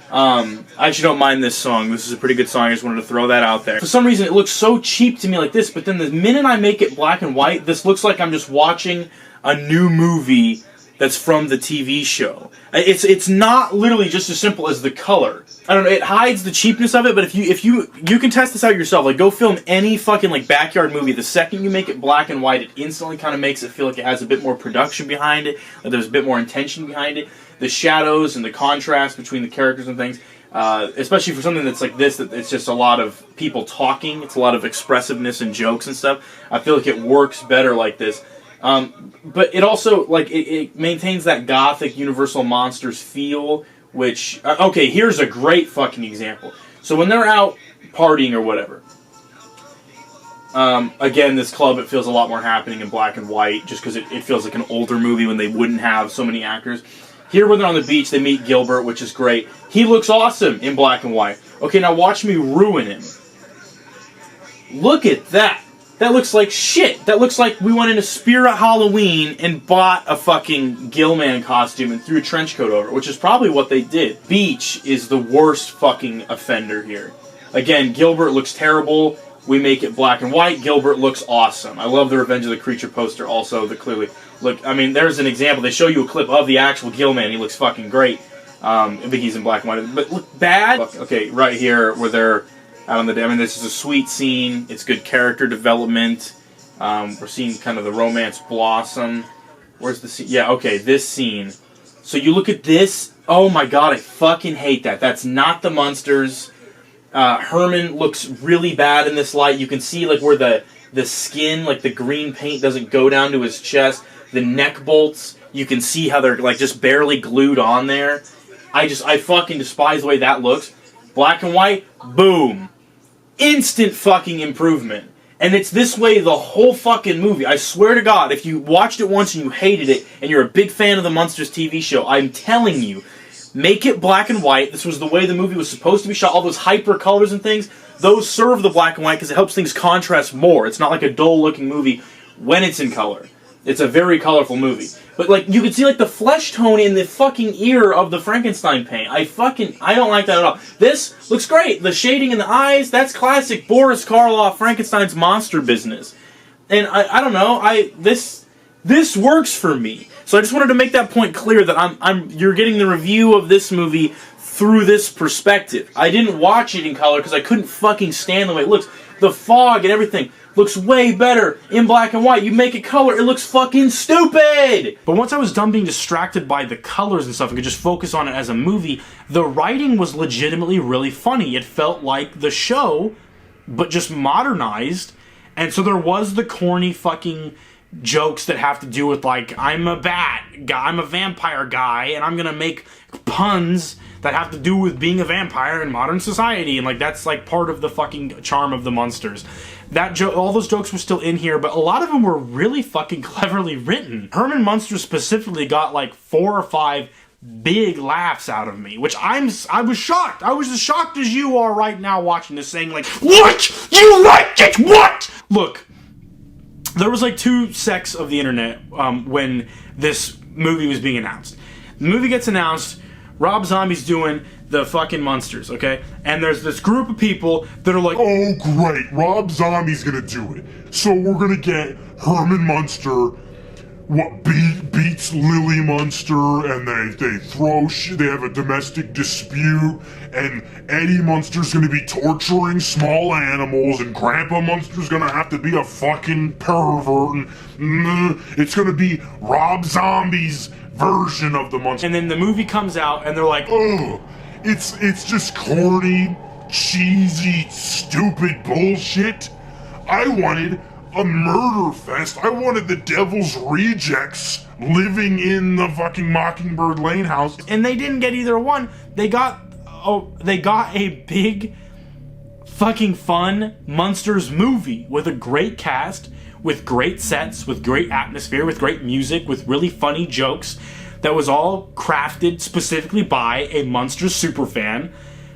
I actually don't mind this song. This is a pretty good song. I just wanted to throw that out there. For some reason, it looks so cheap to me like this, but then the minute I make it black and white, this looks like I'm just watching a new movie that's from the TV show. It's not literally just as simple as the color. I don't know, it hides the cheapness of it, but if you can test this out yourself. Like, go film any fucking like backyard movie. The second you make it black and white, it instantly kind of makes it feel like it has a bit more production behind it, like there's a bit more intention behind it. The shadows and the contrast between the characters and things, especially for something that's like this, that it's just a lot of people talking, it's a lot of expressiveness and jokes and stuff. I feel like it works better like this. But it also, like, it maintains that gothic Universal Monsters feel, which, okay, here's a great fucking example. So when they're out partying or whatever, again, this club, it feels a lot more happening in black and white, just because it feels like an older movie when they wouldn't have so many actors. Here, when they're on the beach, they meet Gilbert, which is great. He looks awesome in black and white. Okay, now watch me ruin him. Look at that. That looks like shit. That looks like we went into Spirit Halloween and bought a fucking Gillman costume and threw a trench coat over it, which is probably what they did. Beach is the worst fucking offender here. Again, Gilbert looks terrible. We make it black and white. Gilbert looks awesome. I love the Revenge of the Creature poster also. The clearly, look, I mean, there's an example. They show you a clip of the actual Gillman. He looks fucking great. I think he's in black and white. But look bad. Okay, right here where they're out on the day. I mean, this is a sweet scene. It's good character development. We're seeing kind of the romance blossom. Where's the scene? Yeah, okay, this scene. So you look at this. Oh my god, I fucking hate that. That's not the Munsters. Herman looks really bad in this light. You can see like where the skin, like the green paint doesn't go down to his chest. The neck bolts, you can see how they're like just barely glued on there. I fucking despise the way that looks. Black and white, boom. Instant fucking improvement. And it's this way the whole fucking movie. I swear to God, if you watched it once and you hated it, and you're a big fan of the Munsters TV show, I'm telling you, make it black and white. This was the way the movie was supposed to be shot. All those hyper colors and things, those serve the black and white because it helps things contrast more. It's not like a dull-looking movie when it's in color. It's a very colorful movie. But, like, you can see, like, the flesh tone in the fucking ear of the Frankenstein paint. I don't like that at all. This looks great. The shading in the eyes, that's classic Boris Karloff, Frankenstein's monster business. And I don't know, this works for me. So I just wanted to make that point clear that you're getting the review of this movie through this perspective. I didn't watch it in color because I couldn't fucking stand the way it looks. The fog and everything looks way better in black and white. You make it color, it looks fucking stupid! But once I was done being distracted by the colors and stuff and could just focus on it as a movie, the writing was legitimately really funny. It felt like the show, but just modernized. And so there was the corny fucking jokes that have to do with, like, I'm a bat guy, I'm a vampire guy, and I'm gonna make puns that have to do with being a vampire in modern society, and like that's like part of the fucking charm of the Munsters. All those jokes were still in here, but a lot of them were really fucking cleverly written. Herman Munster specifically got like 4 or 5 big laughs out of me, which I was shocked. I was as shocked as you are right now watching this, saying like, "What? You liked it? What?" Look, there was like 2 sects of the internet when this movie was being announced. The movie gets announced. Rob Zombie's doing the fucking Munsters, okay? And there's this group of people that are like, oh great, Rob Zombie's gonna do it. So we're gonna get Herman Munster, beats Lily Munster, and they have a domestic dispute, and Eddie Munster's gonna be torturing small animals, and Grandpa Munster's gonna have to be a fucking pervert, and it's gonna be Rob Zombie's version of the Munster. And then the movie comes out, and they're like, ugh, it's just corny, cheesy, stupid bullshit. I wanted a murder fest. I wanted the Devil's Rejects living in the fucking Mockingbird Lane house. And they didn't get either one. They got a big fucking fun Munsters movie with a great cast, with great sets, with great atmosphere, with great music, with really funny jokes that was all crafted specifically by a Munsters superfan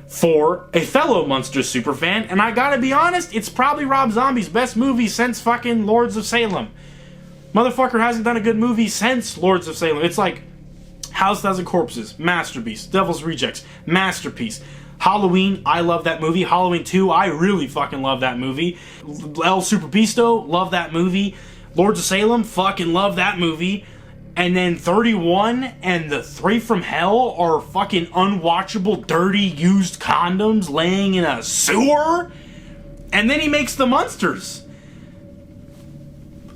for a fellow Munsters superfan. And I gotta be honest, it's probably Rob Zombie's best movie since fucking Lords of Salem. Motherfucker hasn't done a good movie since Lords of Salem. It's like House of 1,000 Corpses, masterpiece. Devil's Rejects, masterpiece. Halloween, I love that movie. Halloween 2, I really fucking love that movie. El Super Beasto, love that movie. Lords of Salem, fucking love that movie. And then 31 and the 3 from Hell are fucking unwatchable, dirty, used condoms laying in a sewer. And then he makes the Munsters.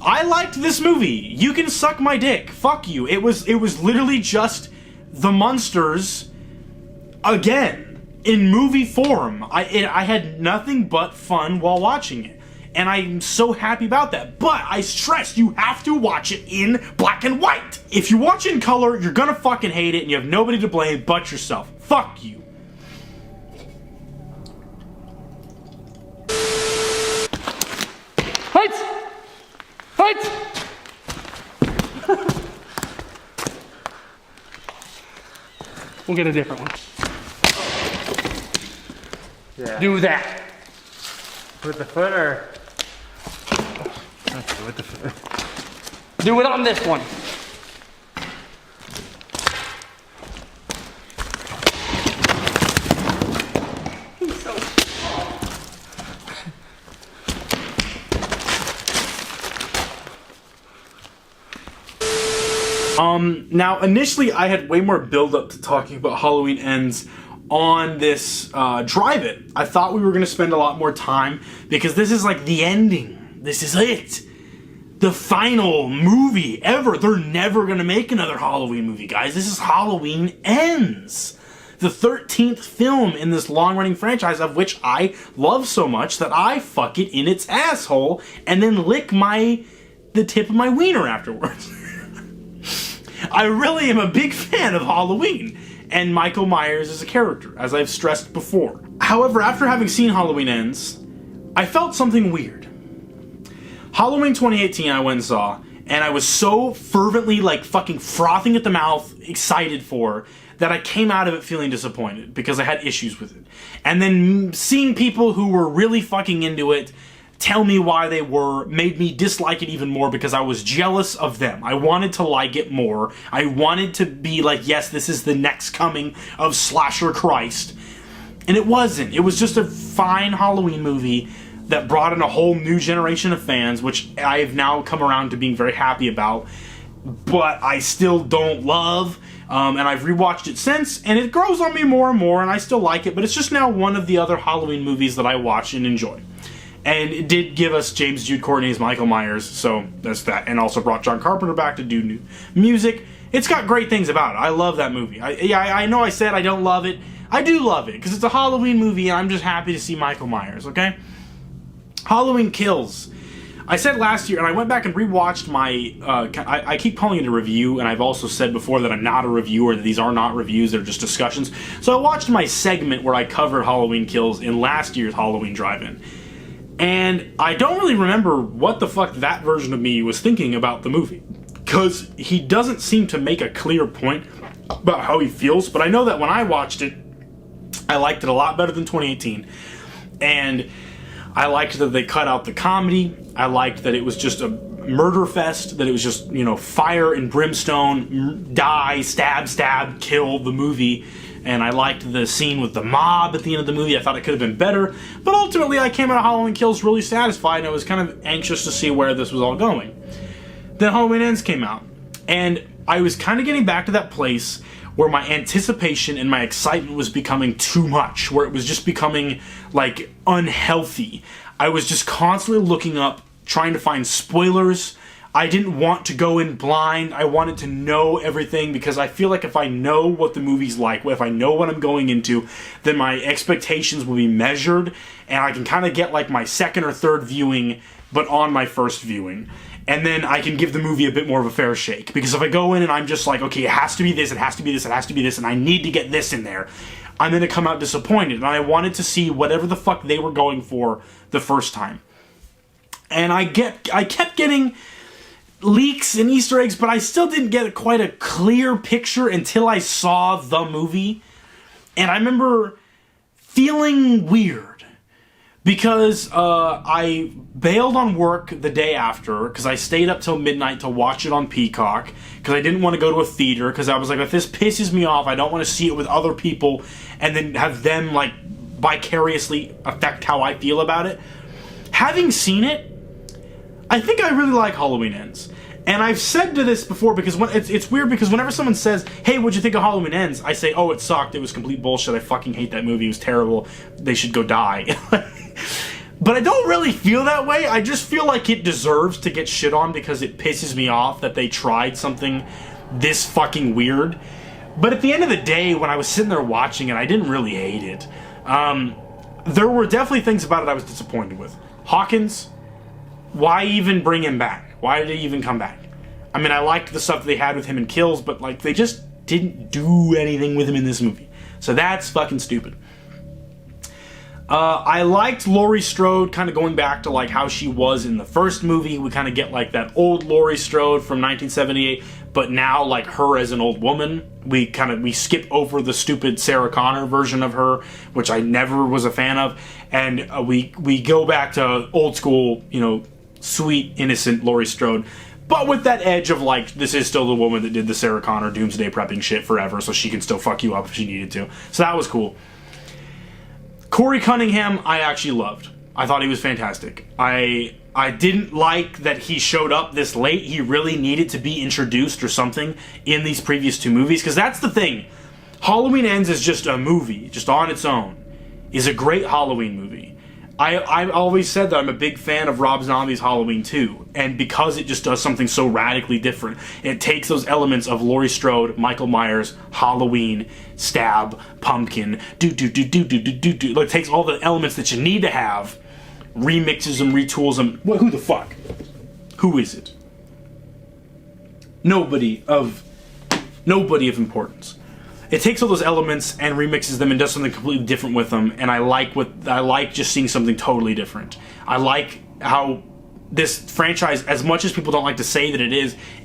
I liked this movie. You can suck my dick. Fuck you. It was literally just the Munsters again in movie form. I had nothing but fun while watching it. And I'm so happy about that. But I stress, you have to watch it in black and white. If you watch it in color, you're gonna fucking hate it and you have nobody to blame but yourself. Fuck you. Heights! Heights! We'll get a different one. Yeah. Do that. With the foot or? Okay, with the foot. Do it on this one. He's so Now, initially, I had way more build-up to talking about Halloween Ends on this drive-it. I thought we were going to spend a lot more time, because this is like the ending. This is it. The final movie ever. They're never going to make another Halloween movie, guys. This is Halloween Ends. The 13th film in this long-running franchise, of which I love so much that I fuck it in its asshole and then lick the tip of my wiener afterwards. I really am a big fan of Halloween and Michael Myers as a character, as I've stressed before. However, after having seen Halloween Ends, I felt something weird. Halloween 2018 I went and saw, and I was so fervently, like, fucking frothing at the mouth, excited for, that I came out of it feeling disappointed, because I had issues with it. And then seeing people who were really fucking into it tell me why they were made me dislike it even more, because I was jealous of them. I wanted to like it more. I wanted to be like, yes, this is the next coming of Slasher Christ. And it wasn't. It was just a fine Halloween movie that brought in a whole new generation of fans, which I have now come around to being very happy about, but I still don't love. And I've rewatched it since, and it grows on me more and more, and I still like it, but it's just now one of the other Halloween movies that I watch and enjoy. And it did give us James Jude Courtney as Michael Myers, so that's that. And also brought John Carpenter back to do new music. It's got great things about it. I love that movie. I know I said I don't love it. I do love it, because it's a Halloween movie, and I'm just happy to see Michael Myers, okay? Halloween Kills. I said last year, and I went back and rewatched my... I keep calling it a review, and I've also said before that I'm not a reviewer, that these are not reviews, they're just discussions. So I watched my segment where I covered Halloween Kills in last year's Halloween Drive-In. And I don't really remember what the fuck that version of me was thinking about the movie, because he doesn't seem to make a clear point about how he feels, but I know that when I watched it, I liked it a lot better than 2018. And I liked that they cut out the comedy. I liked that it was just a murder fest, that it was just, you know, fire and brimstone, die, stab, stab, kill the movie. And I liked the scene with the mob at the end of the movie. I thought it could have been better. But ultimately, I came out of Halloween Kills really satisfied, and I was kind of anxious to see where this was all going. Then Halloween Ends came out. And I was kind of getting back to that place where my anticipation and my excitement was becoming too much, where it was just becoming, like, unhealthy. I was just constantly looking up, trying to find spoilers. I didn't want to go in blind. I wanted to know everything, because I feel like if I know what the movie's like, if I know what I'm going into, then my expectations will be measured, and I can kind of get, like, my second or third viewing but on my first viewing. And then I can give the movie a bit more of a fair shake. Because if I go in and I'm just like, okay, it has to be this, it has to be this, it has to be this, and I need to get this in there, I'm going to come out disappointed. And I wanted to see whatever the fuck they were going for the first time. And I kept getting leaks and Easter eggs, but I still didn't get quite a clear picture until I saw the movie. And I remember feeling weird. Because I bailed on work the day after, because I stayed up till midnight to watch it on Peacock, because I didn't want to go to a theater, because I was like, if this pisses me off, I don't want to see it with other people, and then have them, like, vicariously affect how I feel about it. Having seen it, I think I really like Halloween Ends. And I've said to this before, because it's weird, because whenever someone says, hey, what'd you think of Halloween Ends? I say, oh, it sucked, it was complete bullshit, I fucking hate that movie, it was terrible, they should go die. But I don't really feel that way. I just feel like it deserves to get shit on because it pisses me off that they tried something this fucking weird. But at the end of the day, when I was sitting there watching it, I didn't really hate it. There were definitely things about it I was disappointed with. Hawkins, why even bring him back? Why did he even come back? I mean, I liked the stuff that they had with him in Kills, but like they just didn't do anything with him in this movie. So that's fucking stupid. I liked Laurie Strode kind of going back to like how she was in the first movie. We kind of get like that old Laurie Strode from 1978, but now like her as an old woman. We skip over the stupid Sarah Connor version of her, which I never was a fan of, and we go back to old school, you know, sweet, innocent Laurie Strode. But with that edge of like, this is still the woman that did the Sarah Connor doomsday prepping shit forever, so she can still fuck you up if she needed to. So that was cool. Corey Cunningham, I actually loved. I thought he was fantastic. I didn't like that he showed up this late. He really needed to be introduced or something in these previous two movies, because that's the thing. Halloween Ends is just a movie, just on its own. Is a great Halloween movie. I've always said that I'm a big fan of Rob Zombie's Halloween 2, and because it just does something so radically different, it takes those elements of Laurie Strode, Michael Myers, Halloween, stab, pumpkin, it takes all the elements that you need to have, remixes them, retools them. Who the fuck? Who is it? Nobody of importance. It takes all those elements and remixes them and does something completely different with them, and I like just seeing something totally different. I like how this franchise, as much as people don't like to say that it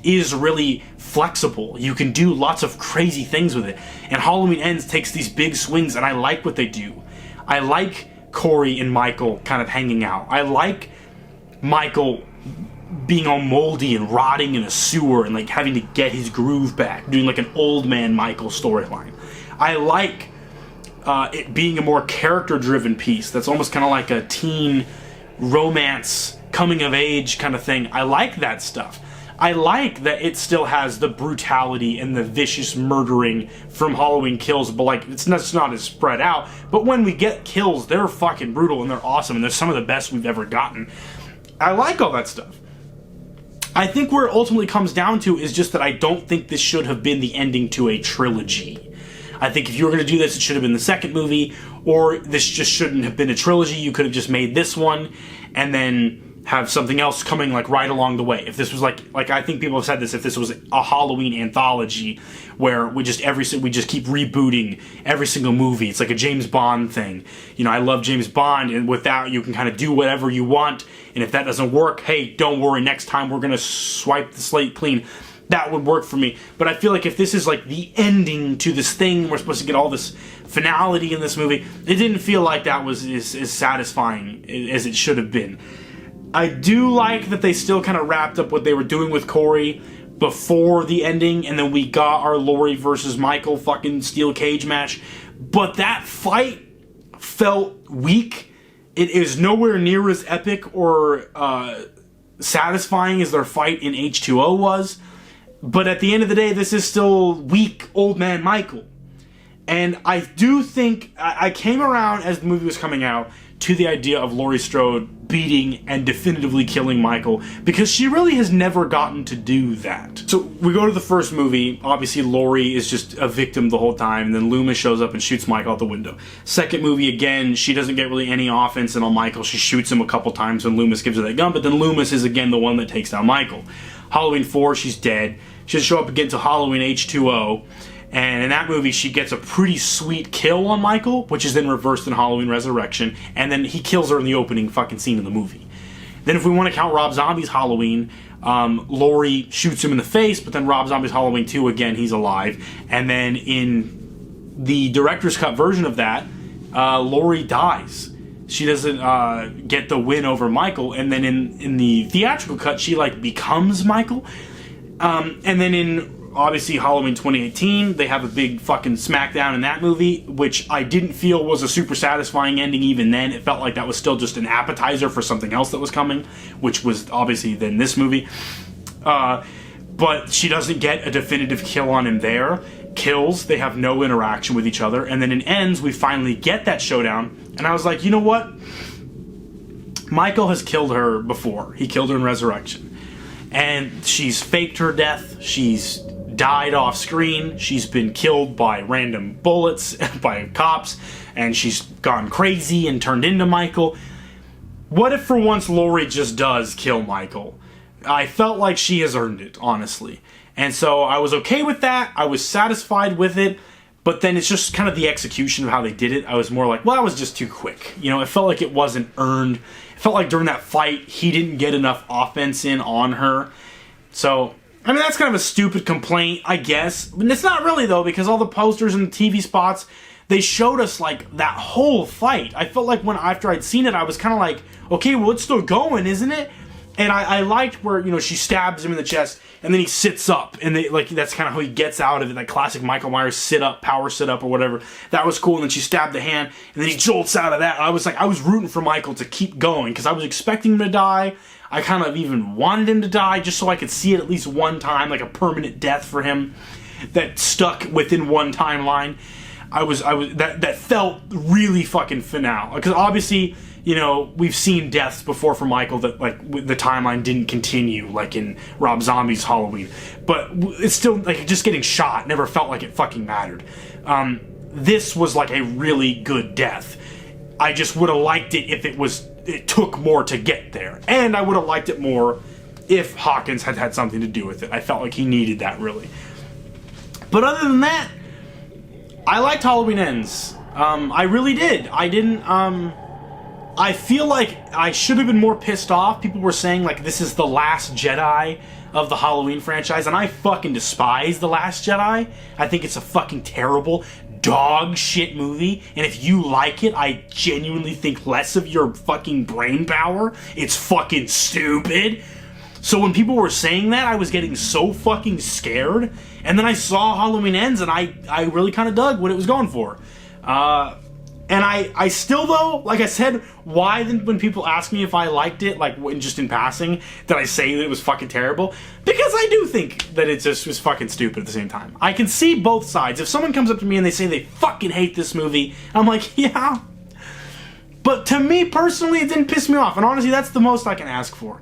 is really flexible. You can do lots of crazy things with it. And Halloween Ends takes these big swings, and I like what they do. I like Corey and Michael kind of hanging out. I like Michael being all moldy and rotting in a sewer and like having to get his groove back, doing like an old man Michael storyline. I like it being a more character-driven piece that's almost kind of like a teen romance, coming-of-age kind of thing. I like that stuff. I like that it still has the brutality and the vicious murdering from Halloween Kills, but like it's not as spread out. But when we get kills, they're fucking brutal and they're awesome, and they're some of the best we've ever gotten. I like all that stuff. I think where it ultimately comes down to is just that I don't think this should have been the ending to a trilogy. I think if you were going to do this, it should have been the second movie, or this just shouldn't have been a trilogy. You could have just made this one, and then have something else coming like right along the way. If this was like I think people have said this, if this was a Halloween anthology where we just keep rebooting every single movie, it's like a James Bond thing. You know, I love James Bond, and with that you can kind of do whatever you want, and if that doesn't work, hey, don't worry, next time we're gonna swipe the slate clean. That would work for me. But I feel like if this is like the ending to this thing, we're supposed to get all this finality in this movie, it didn't feel like that was as satisfying as it should have been. I do like that they still kind of wrapped up what they were doing with Corey before the ending, and then we got our Laurie versus Michael fucking steel cage match. But that fight felt weak. It is nowhere near as epic or satisfying as their fight in H2O was. But at the end of the day, this is still weak old man Michael. And I do think I came around as the movie was coming out to the idea of Laurie Strode beating and definitively killing Michael, because she really has never gotten to do that. So we go to the first movie. Obviously Laurie is just a victim the whole time, and then Loomis shows up and shoots Michael out the window. Second movie, again, she doesn't get really any offense in on Michael. She shoots him a couple times when Loomis gives her that gun, but then Loomis is again the one that takes down Michael. Halloween 4, she's dead. She doesn't show up again until Halloween H2O. And in that movie, she gets a pretty sweet kill on Michael, which is then reversed in Halloween Resurrection, and then he kills her in the opening fucking scene of the movie. Then if we want to count Rob Zombie's Halloween, Laurie shoots him in the face, but then Rob Zombie's Halloween 2, again, he's alive. And then in the director's cut version of that, Laurie dies. She doesn't get the win over Michael, and then in the theatrical cut, she, like, becomes Michael. And then in... obviously, Halloween 2018, they have a big fucking smackdown in that movie, which I didn't feel was a super satisfying ending even then. It felt like that was still just an appetizer for something else that was coming, which was obviously then this movie. But she doesn't get a definitive kill on him there. Kills, they have no interaction with each other. And then in Ends, we finally get that showdown. And I was like, you know what? Michael has killed her before. He killed her in Resurrection. And she's faked her death. She's died off screen. She's been killed by random bullets by cops, and she's gone crazy and turned into Michael. What if for once Laurie just does kill Michael? I felt like she has earned it, honestly. And so I was okay with that. I was satisfied with it. But then it's just kind of the execution of how they did it. I was more like, well, that was just too quick. You know, it felt like it wasn't earned. It felt like during that fight, he didn't get enough offense in on her. So, I mean, that's kind of a stupid complaint, I guess. But it's not really, though, because all the posters and the TV spots, they showed us, like, that whole fight. I felt like after I'd seen it, I was kind of like, okay, well, it's still going, isn't it? And I liked where, you know, she stabs him in the chest, and then he sits up, and that's kind of how he gets out of it, that classic Michael Myers power sit up or whatever. That was cool, and then she stabbed the hand, and then he jolts out of that. I was rooting for Michael to keep going, because I was expecting him to die. I kind of even wanted him to die, just so I could see it at least one time, like a permanent death for him that stuck within one timeline. That felt really fucking finale, because obviously, you know, we've seen deaths before for Michael that, like, the timeline didn't continue, like in Rob Zombie's Halloween. But it's still, like, just getting shot never felt like it fucking mattered. This was, like, a really good death. I just would have liked it if it took more to get there. And I would have liked it more if Hawkins had something to do with it. I felt like he needed that, really. But other than that, I liked Halloween Ends. I really did. I feel like I should have been more pissed off. People were saying, like, this is the Last Jedi of the Halloween franchise, and I fucking despise The Last Jedi. I think it's a fucking terrible dog shit movie, and if you like it, I genuinely think less of your fucking brain power. It's fucking stupid. So when people were saying that, I was getting so fucking scared, and then I saw Halloween Ends, and I really kind of dug what it was going for. And I still, though, like I said, why then when people ask me if I liked it, like, just in passing, that I say that it was fucking terrible? Because I do think that it just was fucking stupid at the same time. I can see both sides. If someone comes up to me and they say they fucking hate this movie, I'm like, yeah. But to me, personally, it didn't piss me off. And honestly, that's the most I can ask for.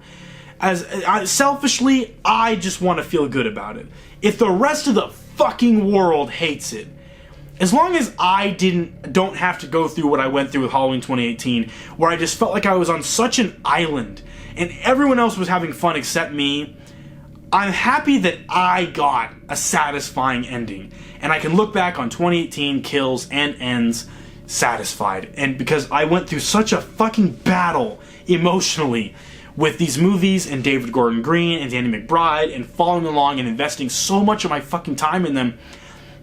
Selfishly, I just want to feel good about it. If the rest of the fucking world hates it, as long as I don't have to go through what I went through with Halloween 2018, where I just felt like I was on such an island, and everyone else was having fun except me, I'm happy that I got a satisfying ending. And I can look back on 2018 kills and ends satisfied. And because I went through such a fucking battle emotionally with these movies and David Gordon Green and Danny McBride and following along and investing so much of my fucking time in them,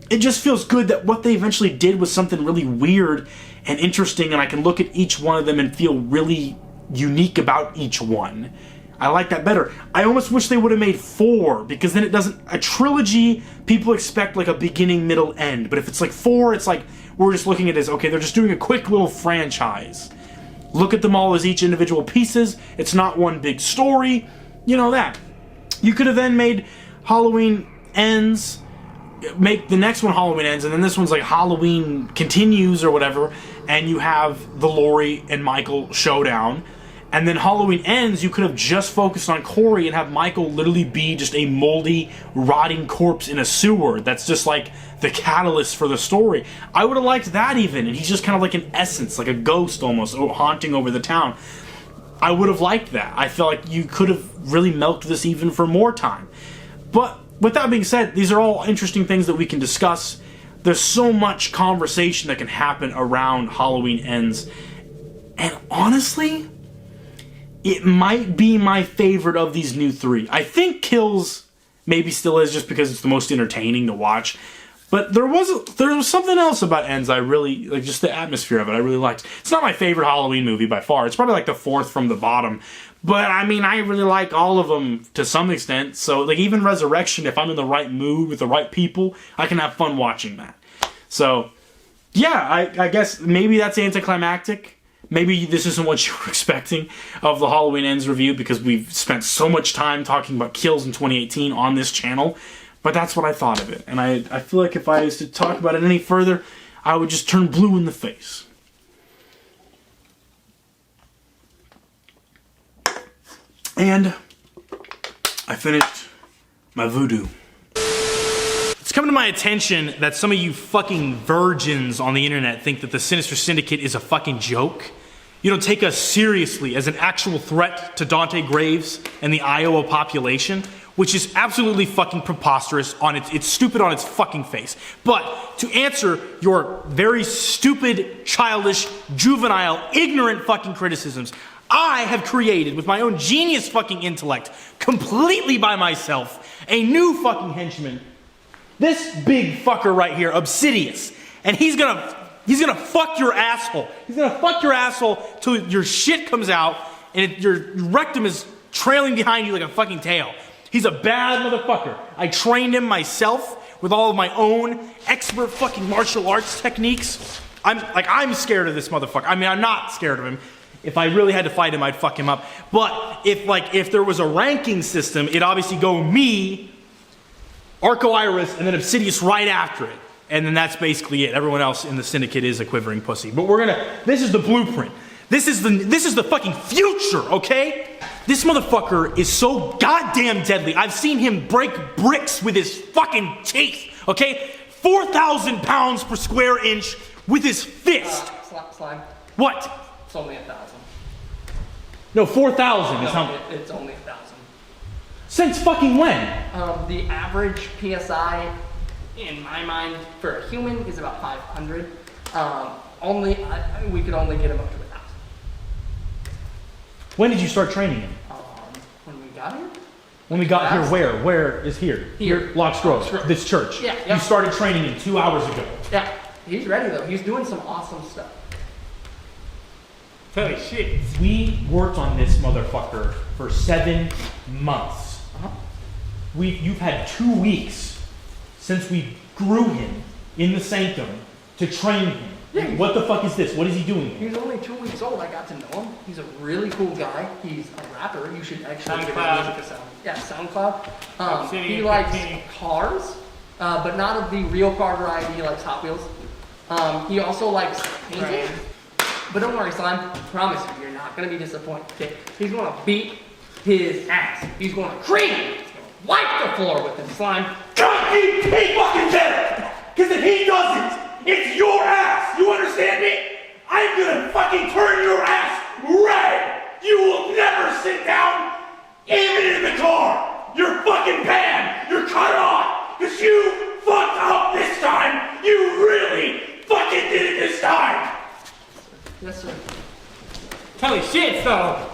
it just feels good that what they eventually did was something really weird and interesting, and I can look at each one of them and feel really unique about each one. I like that better. I almost wish they would have made 4, because then it doesn't... A trilogy, people expect like a beginning, middle, end. But if it's like 4, it's like we're just looking at it as, okay, they're just doing a quick little franchise. Look at them all as each individual pieces. It's not one big story. You know that. You could have then made Halloween Ends make the next one Halloween Ends, and then this one's like Halloween Continues or whatever, and you have the Laurie and Michael showdown. And then Halloween Ends, you could have just focused on Corey and have Michael literally be just a moldy, rotting corpse in a sewer. That's just like the catalyst for the story. I would have liked that even, and he's just kind of like an essence, like a ghost almost, haunting over the town. I would have liked that. I feel like you could have really milked this even for more time. But with that being said, these are all interesting things that we can discuss. There's so much conversation that can happen around Halloween Ends. And honestly, it might be my favorite of these new three. I think Kills maybe still is just because it's the most entertaining to watch. But there was something else about Ends I really, like just the atmosphere of it, I really liked. It's not my favorite Halloween movie by far. It's probably like the fourth from the bottom. But I mean, I really like all of them to some extent. So like even Resurrection, if I'm in the right mood with the right people, I can have fun watching that. So yeah, I guess maybe that's anticlimactic. Maybe this isn't what you were expecting of the Halloween Ends review because we've spent so much time talking about Kills in 2018 on this channel. But that's what I thought of it. And I feel like if I was to talk about it any further, I would just turn blue in the face. And I finished my voodoo. It's come to my attention that some of you fucking virgins on the internet think that the Sinister Syndicate is a fucking joke. You don't take us seriously as an actual threat to Dante Graves and the Iowa population, which is absolutely fucking preposterous. It's stupid on its fucking face. But to answer your very stupid, childish, juvenile, ignorant fucking criticisms, I have created, with my own genius fucking intellect, completely by myself, a new fucking henchman. This big fucker right here, Obsidious. And he's gonna fuck your asshole. He's gonna fuck your asshole till your shit comes out and your rectum is trailing behind you like a fucking tail. He's a bad motherfucker. I trained him myself with all of my own expert fucking martial arts techniques. I'm scared of this motherfucker. I mean, I'm not scared of him. If I really had to fight him, I'd fuck him up. But if there was a ranking system, it'd obviously go me, Arco Iris, and then Obsidious right after it. And then that's basically it. Everyone else in the Syndicate is a quivering pussy. But this is the blueprint. This is the fucking future, okay? This motherfucker is so goddamn deadly. I've seen him break bricks with his fucking teeth, okay? 4,000 pounds per square inch with his fist. Slime. What? It's only 1,000. No, 4,000 is how. It's only 1,000. Since fucking when? The average PSI, in my mind, for a human is about 500. We could only get him up to 1,000. When did you start training him? When we got here? When we got here, where? Where is here? Here. Locks Grove, this church. Yeah. You started training him 2 hours ago. Yeah. He's ready though. He's doing some awesome stuff. Holy shit. We worked on this motherfucker for 7 months. You've had 2 weeks since we grew him in the sanctum to train him. Yeah. What the fuck is this? What is he doing here? He's only 2 weeks old. I got to know him. He's a really cool guy. He's a rapper. You should actually give his music a sound. Yeah, SoundCloud. He likes cars, but not of the real car variety. He likes Hot Wheels. He also likes painting. Right. But don't worry, Slime. I promise you, you're not going to be disappointed. Okay? He's going to beat his ass. He's going to cream him. He's going to wipe the floor with him, Slime. God, he fucking better! Because if he doesn't, it's your ass! You understand me? I'm gonna fucking turn your ass red! You will never sit down, even in the car! You're fucking banned! You're cut off! Because you fucked up this time! You really fucking did it this time! Yes, sir. Holy shit, though.